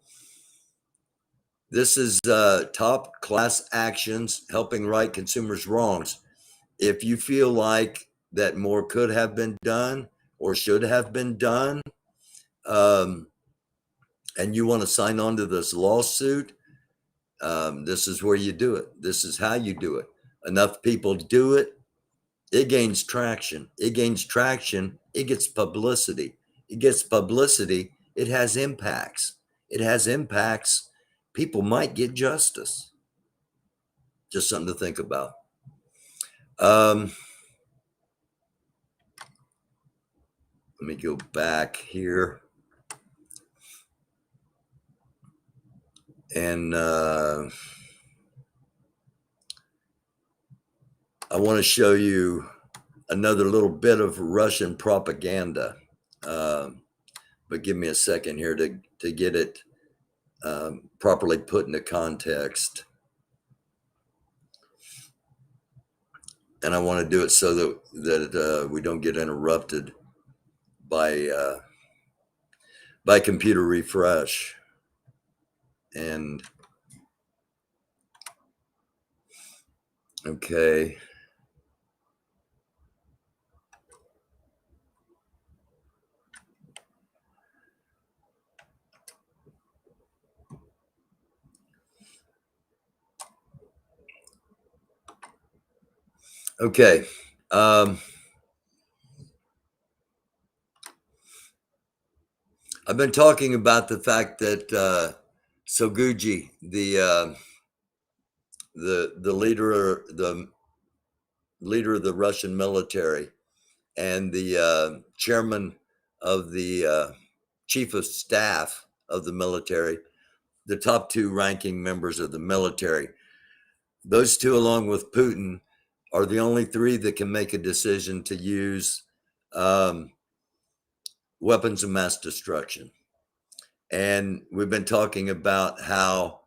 this is top class actions helping right consumers' wrongs. If you feel like that more could have been done or should have been done, and you want to sign on to this lawsuit, this is where you do it. This is how you do it. Enough people do it, it gains traction. It gains traction. It gets publicity. It gets publicity. It has impacts. It has impacts. People might get justice. Just something to think about. Let me go back here. And I want to show you another little bit of Russian propaganda. But give me a second here to get it properly put into context. And I want to do it so that we don't get interrupted by computer refresh. And okay. Okay. I've been talking about the fact that Soguji, the leader of the Russian military, and the chairman of the chief of staff of the military, the top two ranking members of the military, those two, along with Putin, are the only three that can make a decision to use weapons of mass destruction. And we've been talking about how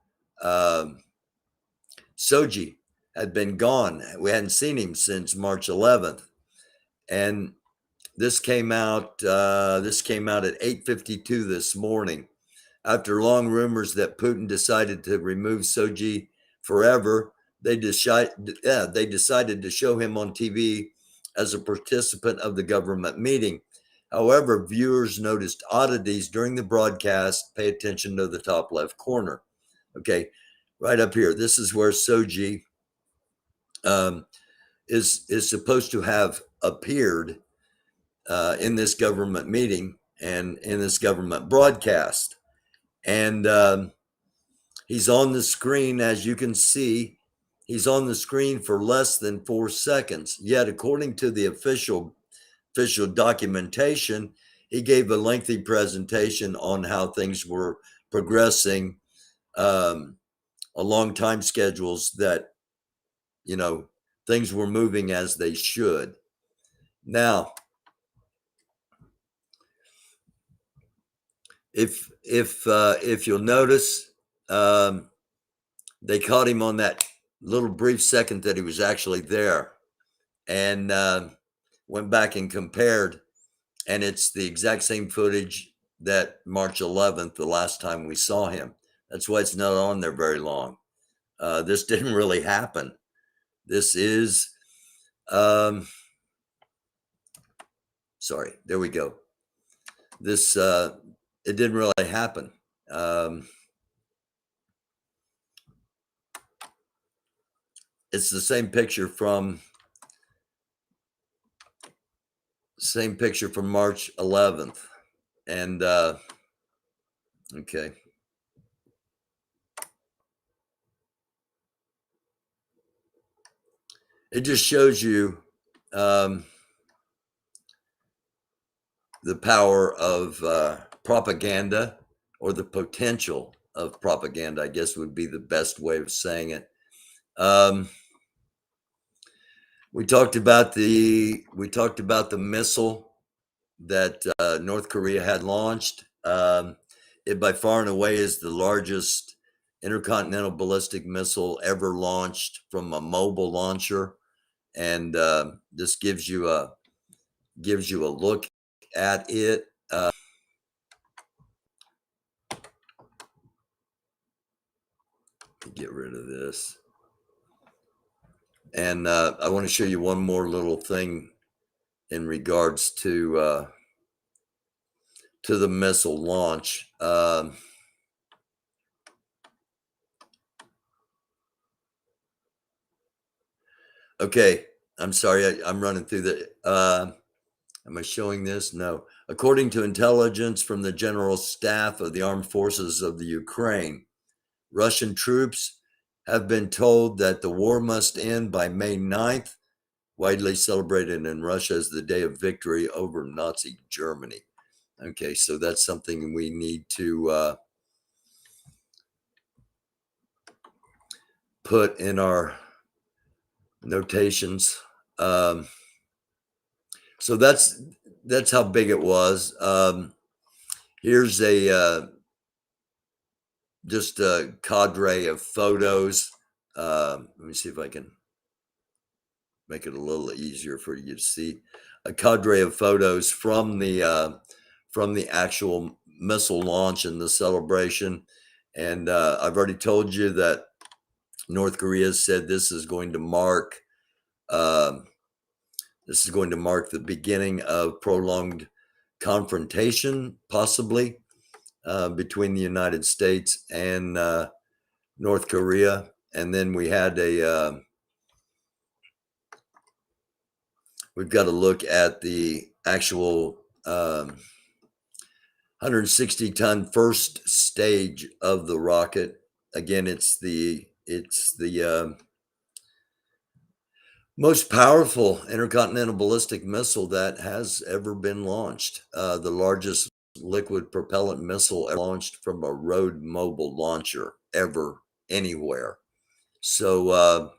Soji had been gone. We hadn't seen him since March 11th. And this came out at 8:52 this morning, after long rumors that Putin decided to remove Soji forever. They decided to show him on TV as a participant of the government meeting. However, viewers noticed oddities during the broadcast. Pay attention to the top left corner. Okay, right up here. This is where Soji is supposed to have appeared in this government meeting and in this government broadcast. And he's on the screen, as you can see. He's on the screen for less than 4 seconds. Yet, according to the official documentation, he gave a lengthy presentation on how things were progressing along time schedules, that, you know, things were moving as they should. Now, if you'll notice, they caught him on that little brief second that he was actually there, and went back and compared, and it's the exact same footage that March 11th, the last time we saw him. That's why it's not on there very long. This didn't really happen. This is, sorry, there we go. This, it didn't really happen. It's the same picture from March 11th. And, okay. It just shows you the power of propaganda, or the potential of propaganda, I guess would be the best way of saying it. We talked about the missile that North Korea had launched. It by far and away is the largest intercontinental ballistic missile ever launched from a mobile launcher, and this gives you a look at it. Get rid of this, and I want to show you one more little thing in regards to the missile launch. Okay, I'm sorry, I'm running through the. Am I showing this? No. According to intelligence from the General Staff of the Armed Forces of the Ukraine, Russian troops have been told that the war must end by May 9th, widely celebrated in Russia as the day of victory over Nazi Germany. Okay, so that's something we need to put in our notations. So that's how big it was. Here's a just a cadre of photos. Let me see if I can make it a little easier for you to see. A cadre of photos from the actual missile launch and the celebration. And I've already told you that North Korea said this is going to mark the beginning of prolonged confrontation, possibly, between the United States and North Korea. And then we had we've got to look at the actual 160-ton first stage of the rocket. Again, it's the most powerful intercontinental ballistic missile that has ever been launched. The largest liquid propellant missile ever launched from a road mobile launcher ever anywhere. So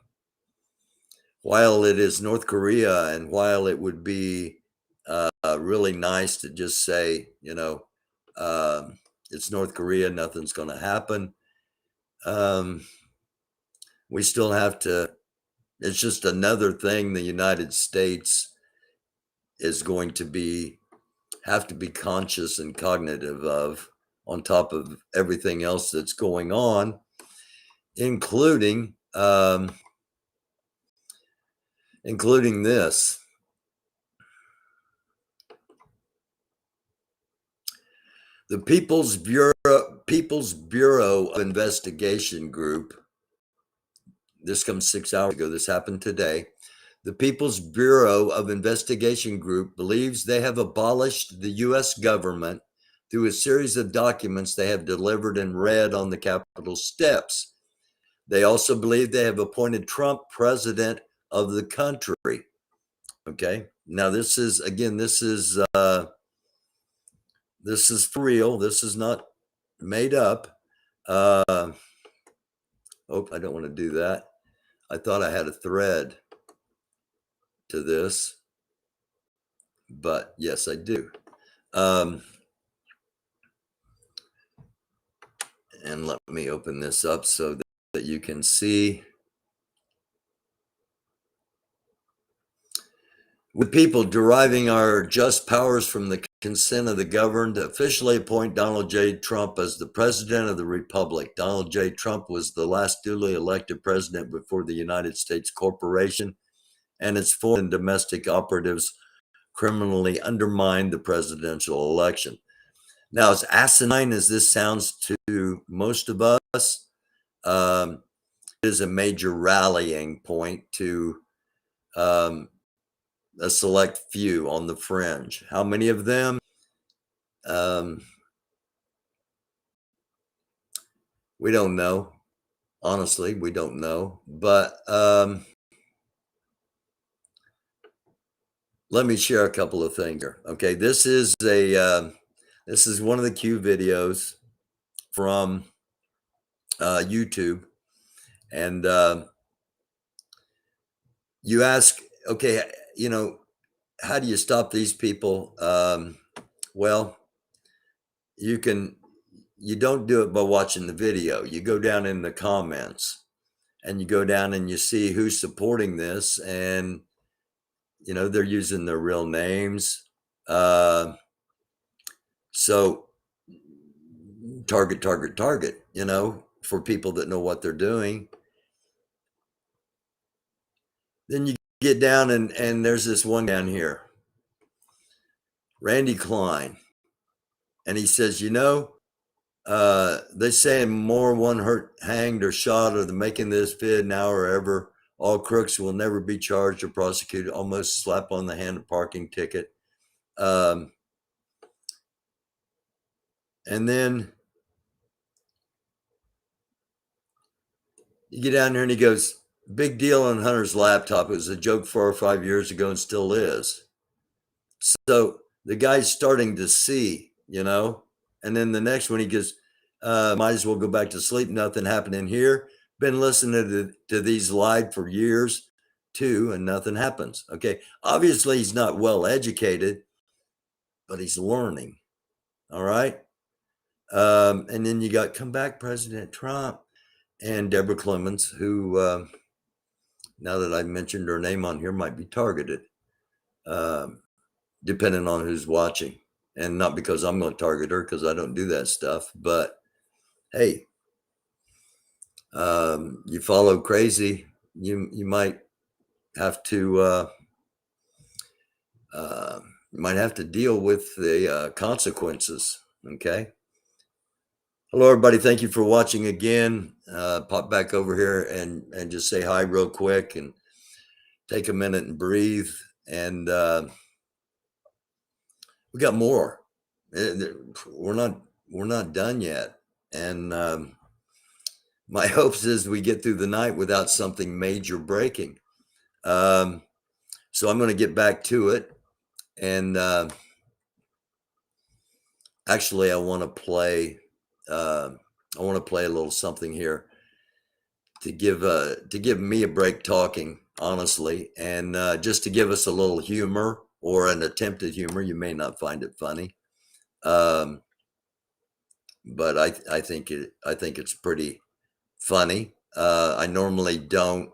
while it is North Korea, and while it would be really nice to just say, you know, it's North Korea, nothing's going to happen, we still have to. It's just another thing the United States is going to have to be conscious and cognitive of, on top of everything else that's going on, including this. The People's Bureau of Investigation Group. This comes 6 hours ago. This happened today. The People's Bureau of Investigation Group believes they have abolished the U.S. government through a series of documents they have delivered and read on the Capitol steps. They also believe they have appointed Trump president of the country. Okay. Now, this is This is for real. This is not made up. Oh, I don't want to do that. I thought I had a thread to this, but yes, I do. And let me open this up so that you can see. With people deriving our just powers from the consent of the governed, to officially appoint Donald J. Trump as the president of the republic. Donald J. Trump was the last duly elected president before the United States corporation and its foreign and domestic operatives criminally undermined the presidential election. Now, as asinine as this sounds to most of us, it is a major rallying point to a select few on the fringe. How many of them? We don't know. Honestly, we don't know. But let me share a couple of things here. Okay, this is one of the Q videos from YouTube, and you ask, okay, how do you stop these people? Well, you don't do it by watching the video. You go down in the comments and you go down and you see who's supporting this, and they're using their real names. So target, for people that know what they're doing. Then you get down and there's this one down here, Randy Klein. And he says, they say more one hurt, hanged, or shot, or the making this vid now or ever. All crooks will never be charged or prosecuted. Almost slap on the hand a parking ticket. And then you get down there and he goes, big deal on Hunter's laptop. It was a joke 4 or 5 years ago and still is. So the guy's starting to see, and then the next one he goes, might as well go back to sleep. Nothing happening here. Been listening to these live for years too, and nothing happens. Okay. Obviously he's not well educated, but he's learning. All right. And then you got come back President Trump and Deborah Clemens, who, now that I've mentioned her name on here, might be targeted, depending on who's watching. And not because I'm going to target her, because I don't do that stuff. But hey, you follow crazy, you might have to deal with the consequences. Okay. Hello, everybody. Thank you for watching again. Pop back over here and just say hi real quick and take a minute and breathe. And we got more. We're not done yet. And my hopes is we get through the night without something major breaking. So I'm going to get back to it. And actually, I want to play a little something here to give me a break talking, honestly, and just to give us a little humor, or an attempt at humor. You may not find it funny, but I think it's pretty funny. I normally don't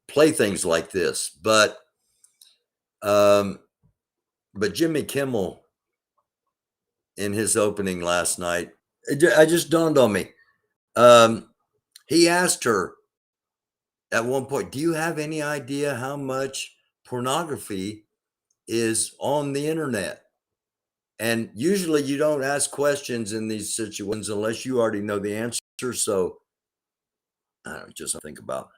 play things like this, but Jimmy Kimmel, in his opening last night, it just dawned on me. He asked her at one point, do you have any idea how much pornography is on the internet? And usually you don't ask questions in these situations unless you already know the answer. So I don't just think about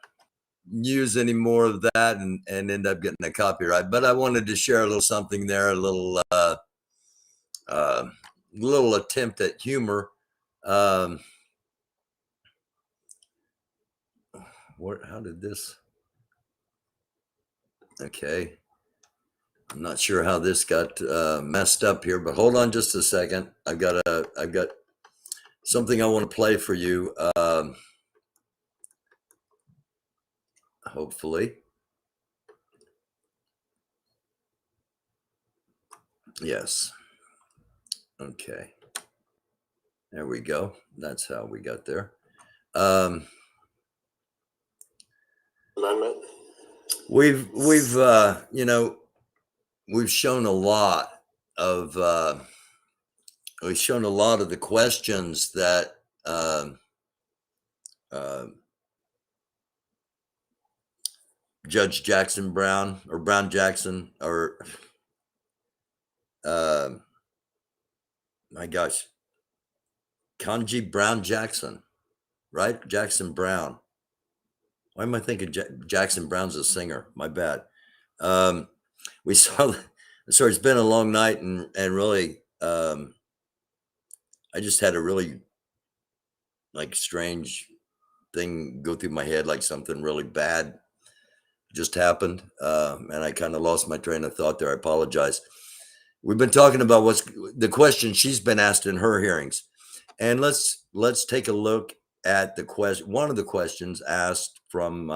use any more of that and end up getting a copyright. But I wanted to share a little something there, a little attempt at humor. How did this? Okay. I'm not sure how this got messed up here, but hold on just a second. I've got something I want to play for you. Hopefully. Yes. Okay. There we go. That's how we got there. Amendment. We've you know, we've shown a lot of the questions that Judge Jackson Brown or Brown Jackson or my gosh, Kanji Brown Jackson, right? Jackson Brown. Why am I thinking Jackson Brown's a singer? My bad. We saw, so it's been a long night and really, I just had a really like strange thing go through my head, like something really bad just happened. And I kind of lost my train of thought there. I apologize. We've been talking about what's the question she's been asked in her hearings. And let's take a look at the question. One of the questions asked from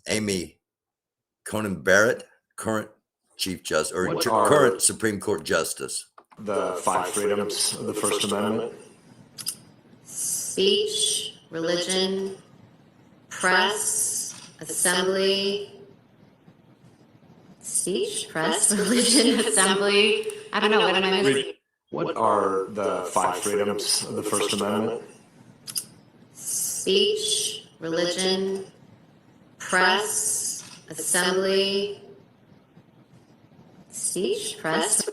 Amy Coney Barrett, current Chief Justice or current Supreme Court Justice. The 5 freedoms of the First Amendment. Speech, religion, press, assembly. Speech, press, religion, assembly. I don't know. What am I missing? What are the 5 freedoms of the First Amendment? Speech, religion, press, assembly. Speech, press.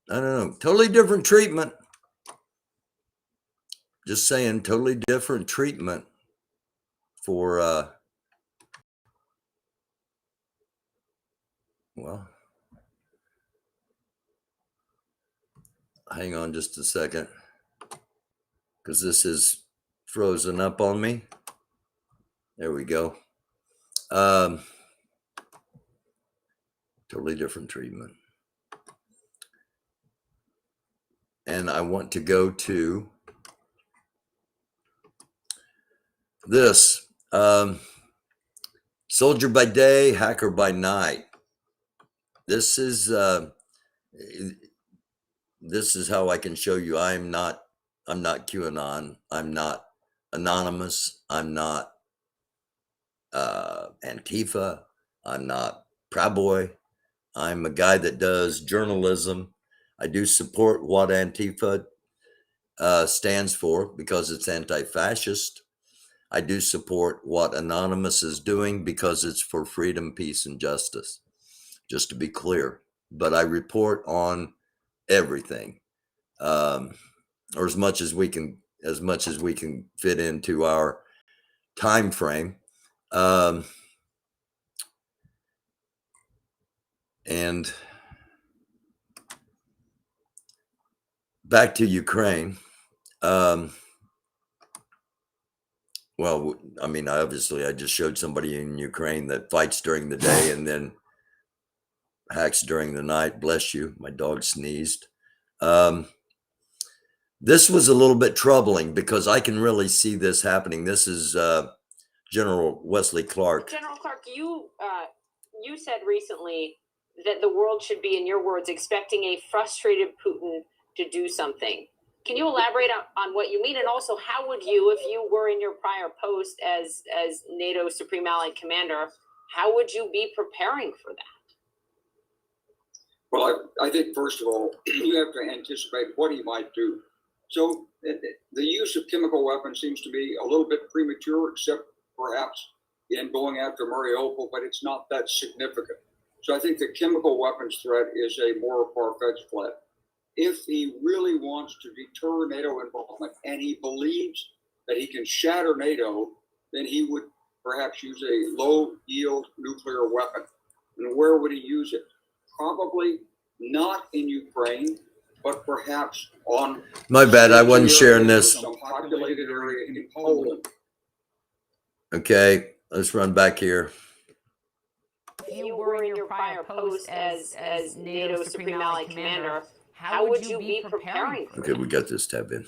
I don't know. Totally different treatment. Just saying, totally different treatment for, well, hang on just a second, because this is frozen up on me. There we go. Totally different treatment. And I want to go to this. Soldier by day, hacker by night. This is how I can show you I'm not QAnon. I'm not anonymous. I'm not Antifa. I'm not Proud Boy. I'm a guy that does journalism. I do support what Antifa stands for because it's anti-fascist. I do support what Anonymous is doing because it's for freedom, peace, and justice, just to be clear. But I report on everything, or as much as we can fit into our time frame. And back to Ukraine. Well, I mean, obviously, I just showed somebody in Ukraine that fights during the day and then hacks during the night. Bless you. My dog sneezed. This was a little bit troubling because I can really see this happening. This is General Wesley Clark. General Clark, you said recently that the world should be, in your words, expecting a frustrated Putin to do something. Can you elaborate on what you mean? And also, how would you, if you were in your prior post as NATO Supreme Allied Commander, how would you be preparing for that? Well, I think, first of all, you have to anticipate what he might do. So the use of chemical weapons seems to be a little bit premature, except perhaps in going after Mariupol, but it's not that significant. So I think the chemical weapons threat is a more far-fetched threat. If he really wants to deter NATO involvement and he believes that he can shatter NATO, then he would perhaps use a low-yield nuclear weapon. And where would he use it? Probably not in Ukraine, but perhaps on... My bad, I wasn't sharing this. Some populated area in Poland. Okay, let's run back here. If you were higher post as NATO Supreme Allied Commander, how would you be preparing for Okay, we got this tab in.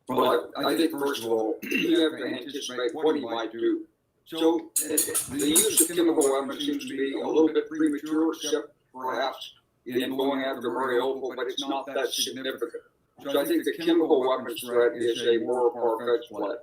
Well, I think first of all, you have to anticipate what he might do. So the use of chemical weapons seems to be a little bit premature, except perhaps in going after Mariupol, but it's not that significant. So I think the chemical weapons threat is a more far-fetched play.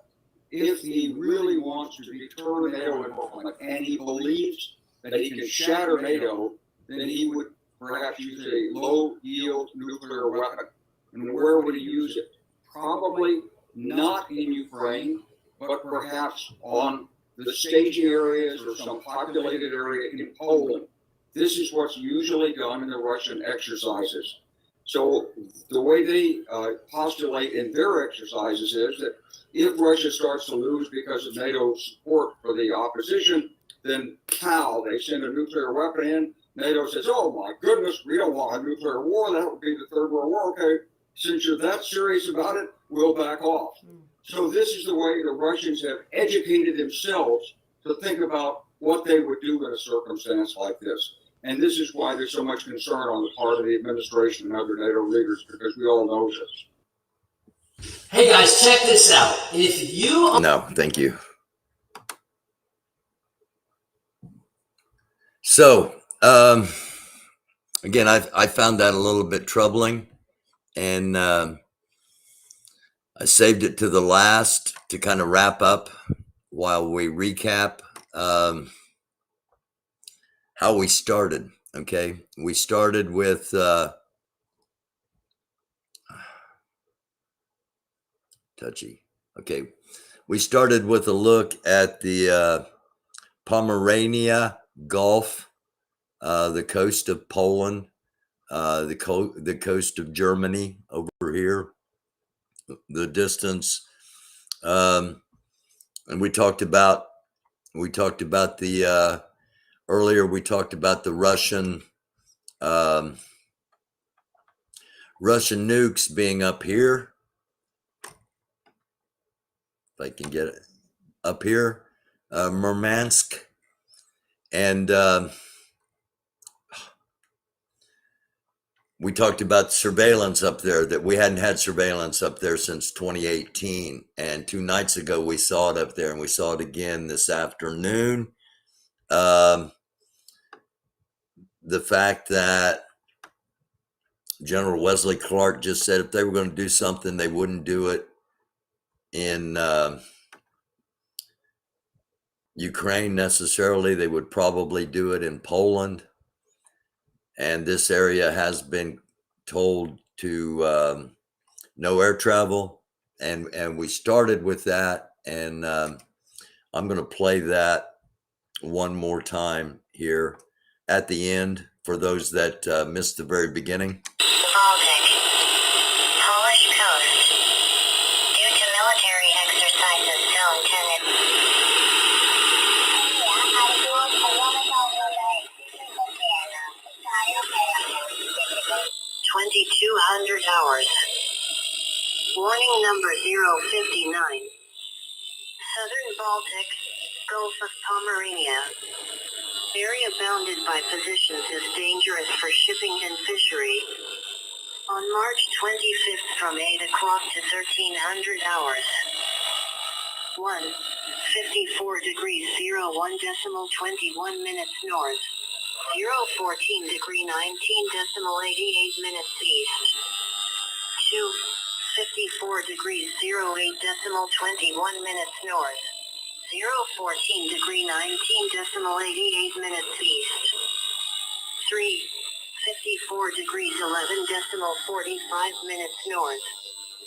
If he really wants to deter NATO involvement and he believes that he can shatter NATO, then he would perhaps use a low-yield nuclear weapon. And where would he use it? Probably not in Ukraine, but perhaps on the staging areas or some populated area in Poland. This is what's usually done in the Russian exercises. So the way they postulate in their exercises is that if Russia starts to lose because of NATO's support for the opposition, then pow, they send a nuclear weapon in. NATO says, oh my goodness, we don't want a nuclear war. That would be the Third World War. Okay, since you're that serious about it, we'll back off. So this is the way the Russians have educated themselves to think about what they would do in a circumstance like this. And this is why there's so much concern on the part of the administration and other NATO leaders, because we all know this. Hey guys, check this out. If you... No, thank you. So, again, I found that a little bit troubling, and I saved it to the last to kind of wrap up while we recap how we started. Okay, we started with touchy. Okay, we started with a look at the Pomerania Gulf, the coast of Poland, the coast of Germany over here, the distance, and we talked about the earlier. We talked about the Russian nukes being up here. If I can get it up here, Murmansk, and we talked about surveillance up there, that we hadn't had surveillance up there since 2018. And 2 nights ago, we saw it up there, and we saw it again this afternoon. The fact that General Wesley Clark just said if they were going to do something, they wouldn't do it in Ukraine necessarily. They would probably do it in Poland. And this area has been told to no air travel. And we started with that. And I'm going to play that one more time here at the end for those that missed the very beginning. Baltic, Polish coast. Due to military exercises, Zone 2200 hours. Warning number 059. Southern Baltic, Gulf of Pomerania. Area bounded by positions is dangerous for shipping and fishery. On March 25th from 8 o'clock to 1300 hours. 54 degrees 01.21 minutes north. 014 degree 19.88 minutes east. 54 degrees 08.21 minutes north. 014 degree 19.88 minutes east. 54 degrees 11.45 minutes north.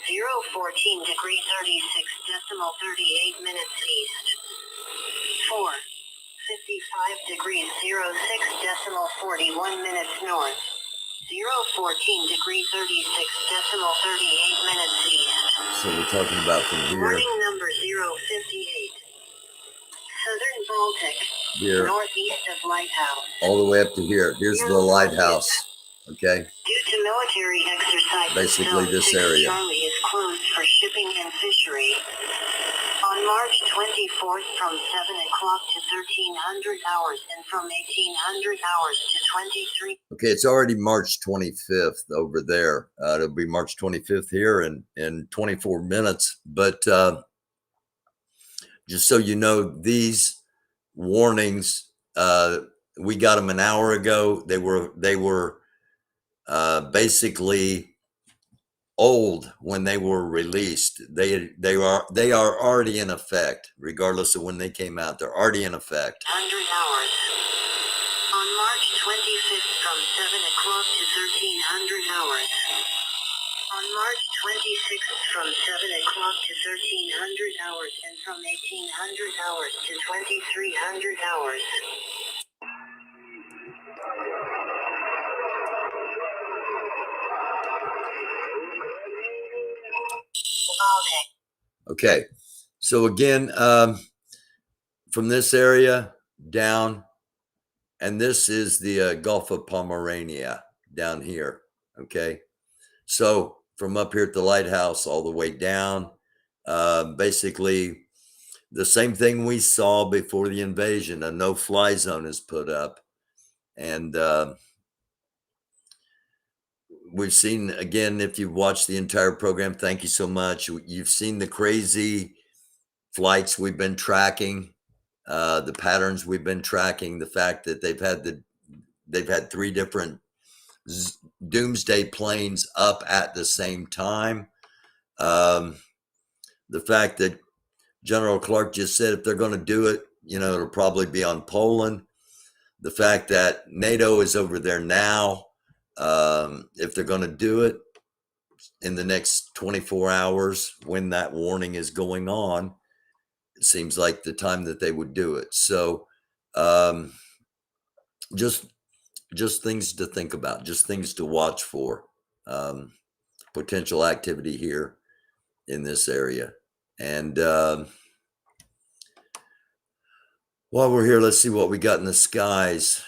014 degree 36.38 minutes east. 55 degrees 06.41 minutes north. 014 degree 36.38 minutes east. So we're talking about from here. Warning number 058. Southern Baltic, Here, northeast of Lighthouse. all the way up to here. Here's the lighthouse. Okay. Due to military exercises, Basically Zone this 6 area. Charlie is closed for shipping and fishery. On March 24th from 7 o'clock to 1300 hours and from 1800 hours to 23. Okay, it's already March 25th over there. It'll be March 25th here in 24 minutes. But just so you know, these warnings, we got them an hour ago. They were basically old when they were released. They are already in effect, regardless of when they came out. They're already in effect. 100 hours. On March 25th from 7 o'clock to 1300 hours. On March 26th from 7 o'clock to 1300 hours and from 1800 hours to 2300 hours. Okay, so again, from this area down, and this is the Gulf of Pomerania down here. Okay, so from up here at the lighthouse all the way down, basically the same thing we saw before the invasion. A no-fly zone is put up, and we've seen, again, if you've watched the entire program, thank you so much. You've seen the crazy flights we've been tracking, the patterns we've been tracking, the fact that they've had 3 different Doomsday planes up at the same time. The fact that General Clark just said if they're going to do it, it'll probably be on Poland. The fact that NATO is over there now. If they're going to do it in the next 24 hours when that warning is going on, it seems like the time that they would do it. So just things to think about, just things to watch for, potential activity here in this area. And while we're here, let's see what we got in the skies.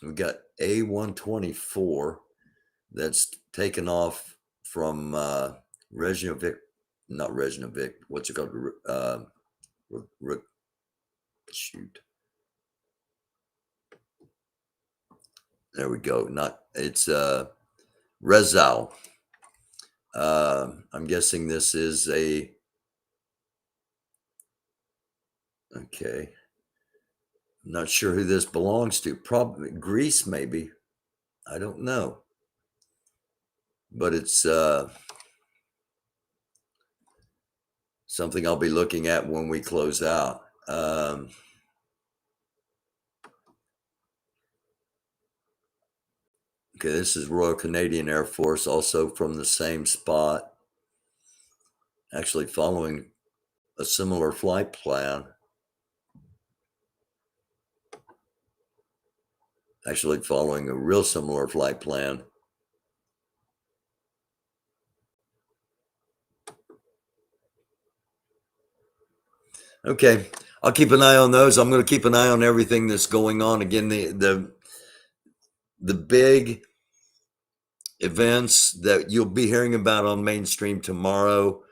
We got A124 that's taken off from Reykjavik, not Reykjavik. What's it called? Shoot. There we go. It's Rezal. I'm guessing this is okay. I'm not sure who this belongs to. Probably Greece, maybe. I don't know. But it's something I'll be looking at when we close out. Okay, this is Royal Canadian Air Force, also from the same spot. Actually following a similar flight plan. Actually following a real similar flight plan. Okay, I'll keep an eye on those. I'm going to keep an eye on everything that's going on. Again, the big events that you'll be hearing about on mainstream tomorrow,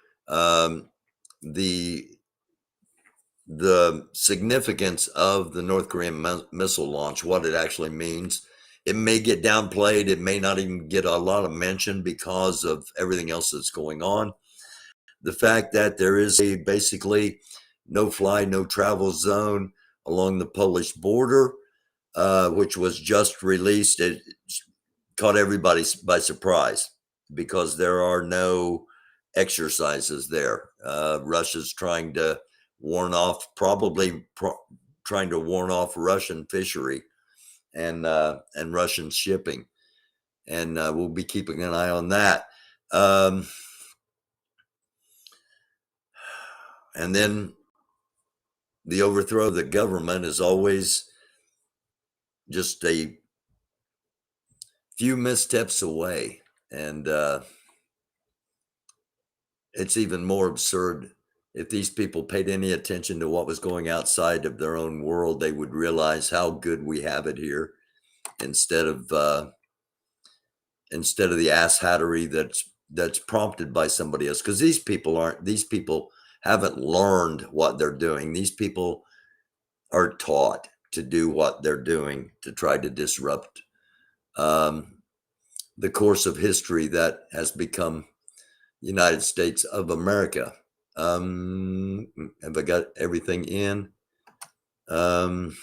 the significance of the North Korean missile launch, what it actually means. It may get downplayed. It may not even get a lot of mention because of everything else that's going on. The fact that there is a basically no-fly, no-travel zone along the Polish border, which was just released. It caught everybody by surprise because there are no exercises there. Russia's trying to warn off, trying to warn off Russian fishery and Russian shipping. And we'll be keeping an eye on that. And then the overthrow of the government is always just a few missteps away. And it's even more absurd. If these people paid any attention to what was going outside of their own world, they would realize how good we have it here, instead of the asshattery that's prompted by somebody else, because these people haven't learned what they're doing. These people are taught to do what they're doing to try to disrupt the course of history that has become United States of America. Have I got everything in? One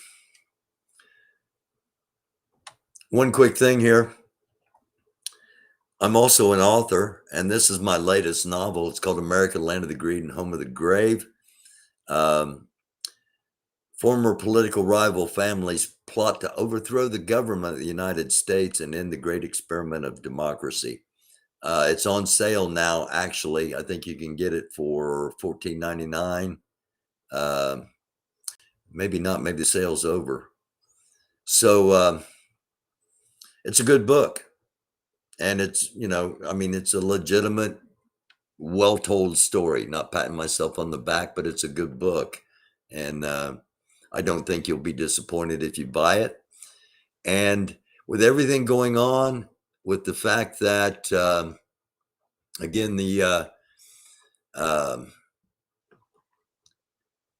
quick thing here. I'm also an author, and this is my latest novel. It's called America, Land of the Greed and Home of the Grave. Former political rival families plot to overthrow the government of the United States and end the great experiment of democracy. It's on sale now, actually. I think you can get it for $14.99. Maybe not, maybe the sale's over. So it's a good book. And it's, it's a legitimate, well-told story. Not patting myself on the back, but it's a good book. And I don't think you'll be disappointed if you buy it. And with everything going on, with the fact that, again, the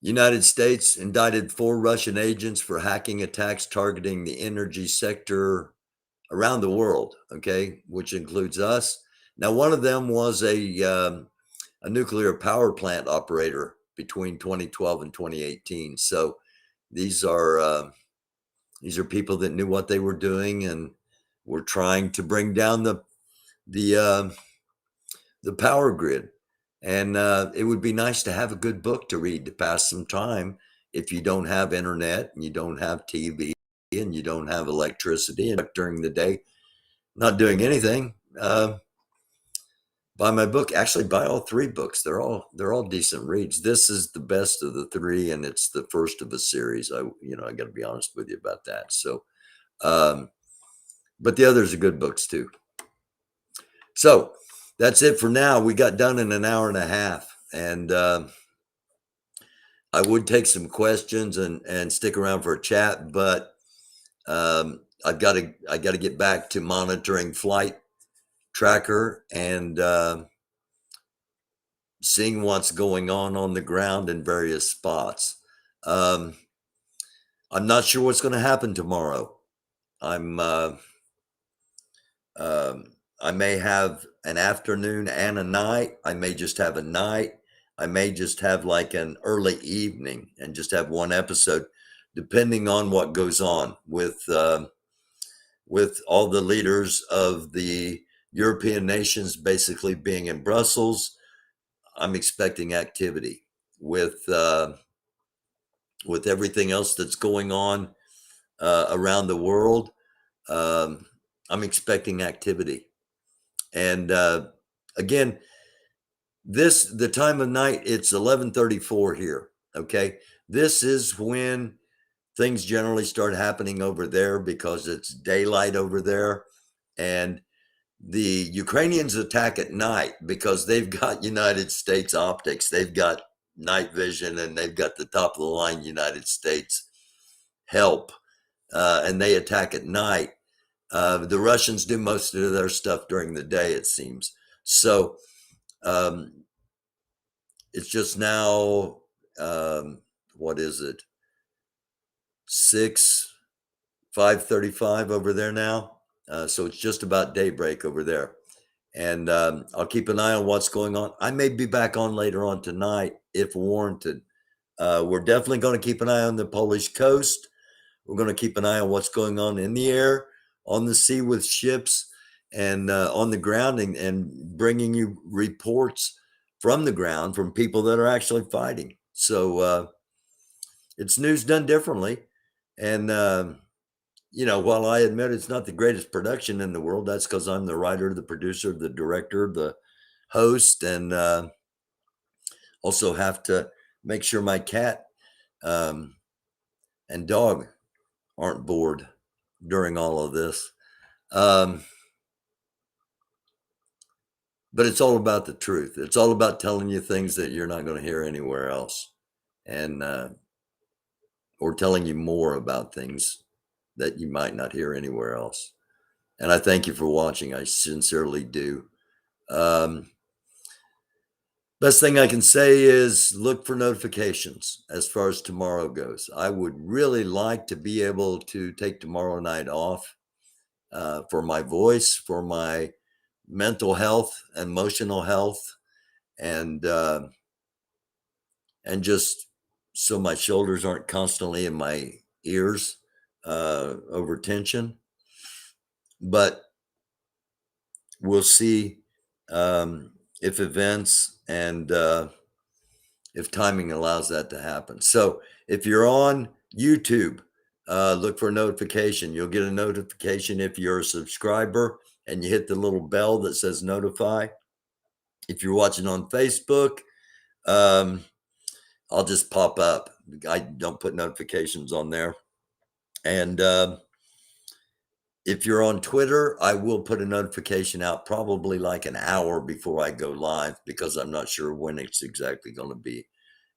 United States indicted 4 Russian agents for hacking attacks targeting the energy sector around the world, okay, which includes us. Now, one of them was a nuclear power plant operator between 2012 and 2018. So these are people that knew what they were doing and were trying to bring down the power grid. And it would be nice to have a good book to read to pass some time if you don't have internet and you don't have TV and you don't have electricity and during the day not doing anything. Buy my book. Actually, buy all 3 books. They're all decent reads. This is the best of the 3, and it's the first of a series. I got to be honest with you about that. So, but the others are good books too. So that's it for now. We got done in an hour and a half, and I would take some questions and stick around for a chat, but I got to get back to monitoring flight tracker and seeing what's going on the ground in various spots. I'm not sure what's going to happen tomorrow. I may have an afternoon and a night. I may just have a night. I may just have like an early evening and just have one episode, depending on what goes on with all the leaders of the European nations basically being in Brussels. I'm expecting activity with everything else that's going on around the world. I'm expecting activity. And again, the time of night, it's 11:34 here. Okay. This is when things generally start happening over there because it's daylight over there. And the Ukrainians attack at night because they've got United States optics. They've got night vision, and they've got the top of the line United States help. And they attack at night. The Russians do most of their stuff during the day, it seems. So it's just now, what is it? 5:35 over there now. So it's just about daybreak over there. And I'll keep an eye on what's going on. I may be back on later on tonight if warranted. We're definitely going to keep an eye on the Polish coast. We're going to keep an eye on what's going on in the air, on the sea with ships, and on the ground, and bringing you reports from the ground from people that are actually fighting. So it's news done differently. And, while I admit it's not the greatest production in the world, that's because I'm the writer, the producer, the director, the host, and also have to make sure my cat and dog aren't bored during all of this. But it's all about the truth. It's all about telling you things that you're not going to hear anywhere else, and or telling you more about things that you might not hear anywhere else. And I thank you for watching. I sincerely do. Best thing I can say is look for notifications as far as tomorrow goes. I would really like to be able to take tomorrow night off for my voice, for my mental health, emotional health, and just so my shoulders aren't constantly in my ears over tension. But we'll see if events and if timing allows that to happen. So if you're on YouTube, look for a notification. You'll get a notification if you're a subscriber and you hit the little bell that says notify. If you're watching on Facebook, I'll just pop up. I don't put notifications on there. And if you're on Twitter, I will put a notification out probably like an hour before I go live because I'm not sure when it's exactly going to be.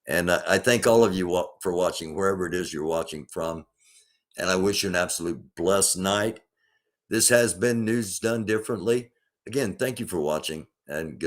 And I thank all of you for watching, wherever it is you're watching from. And I wish you an absolute blessed night. This has been News Done Differently. Again, thank you for watching and good.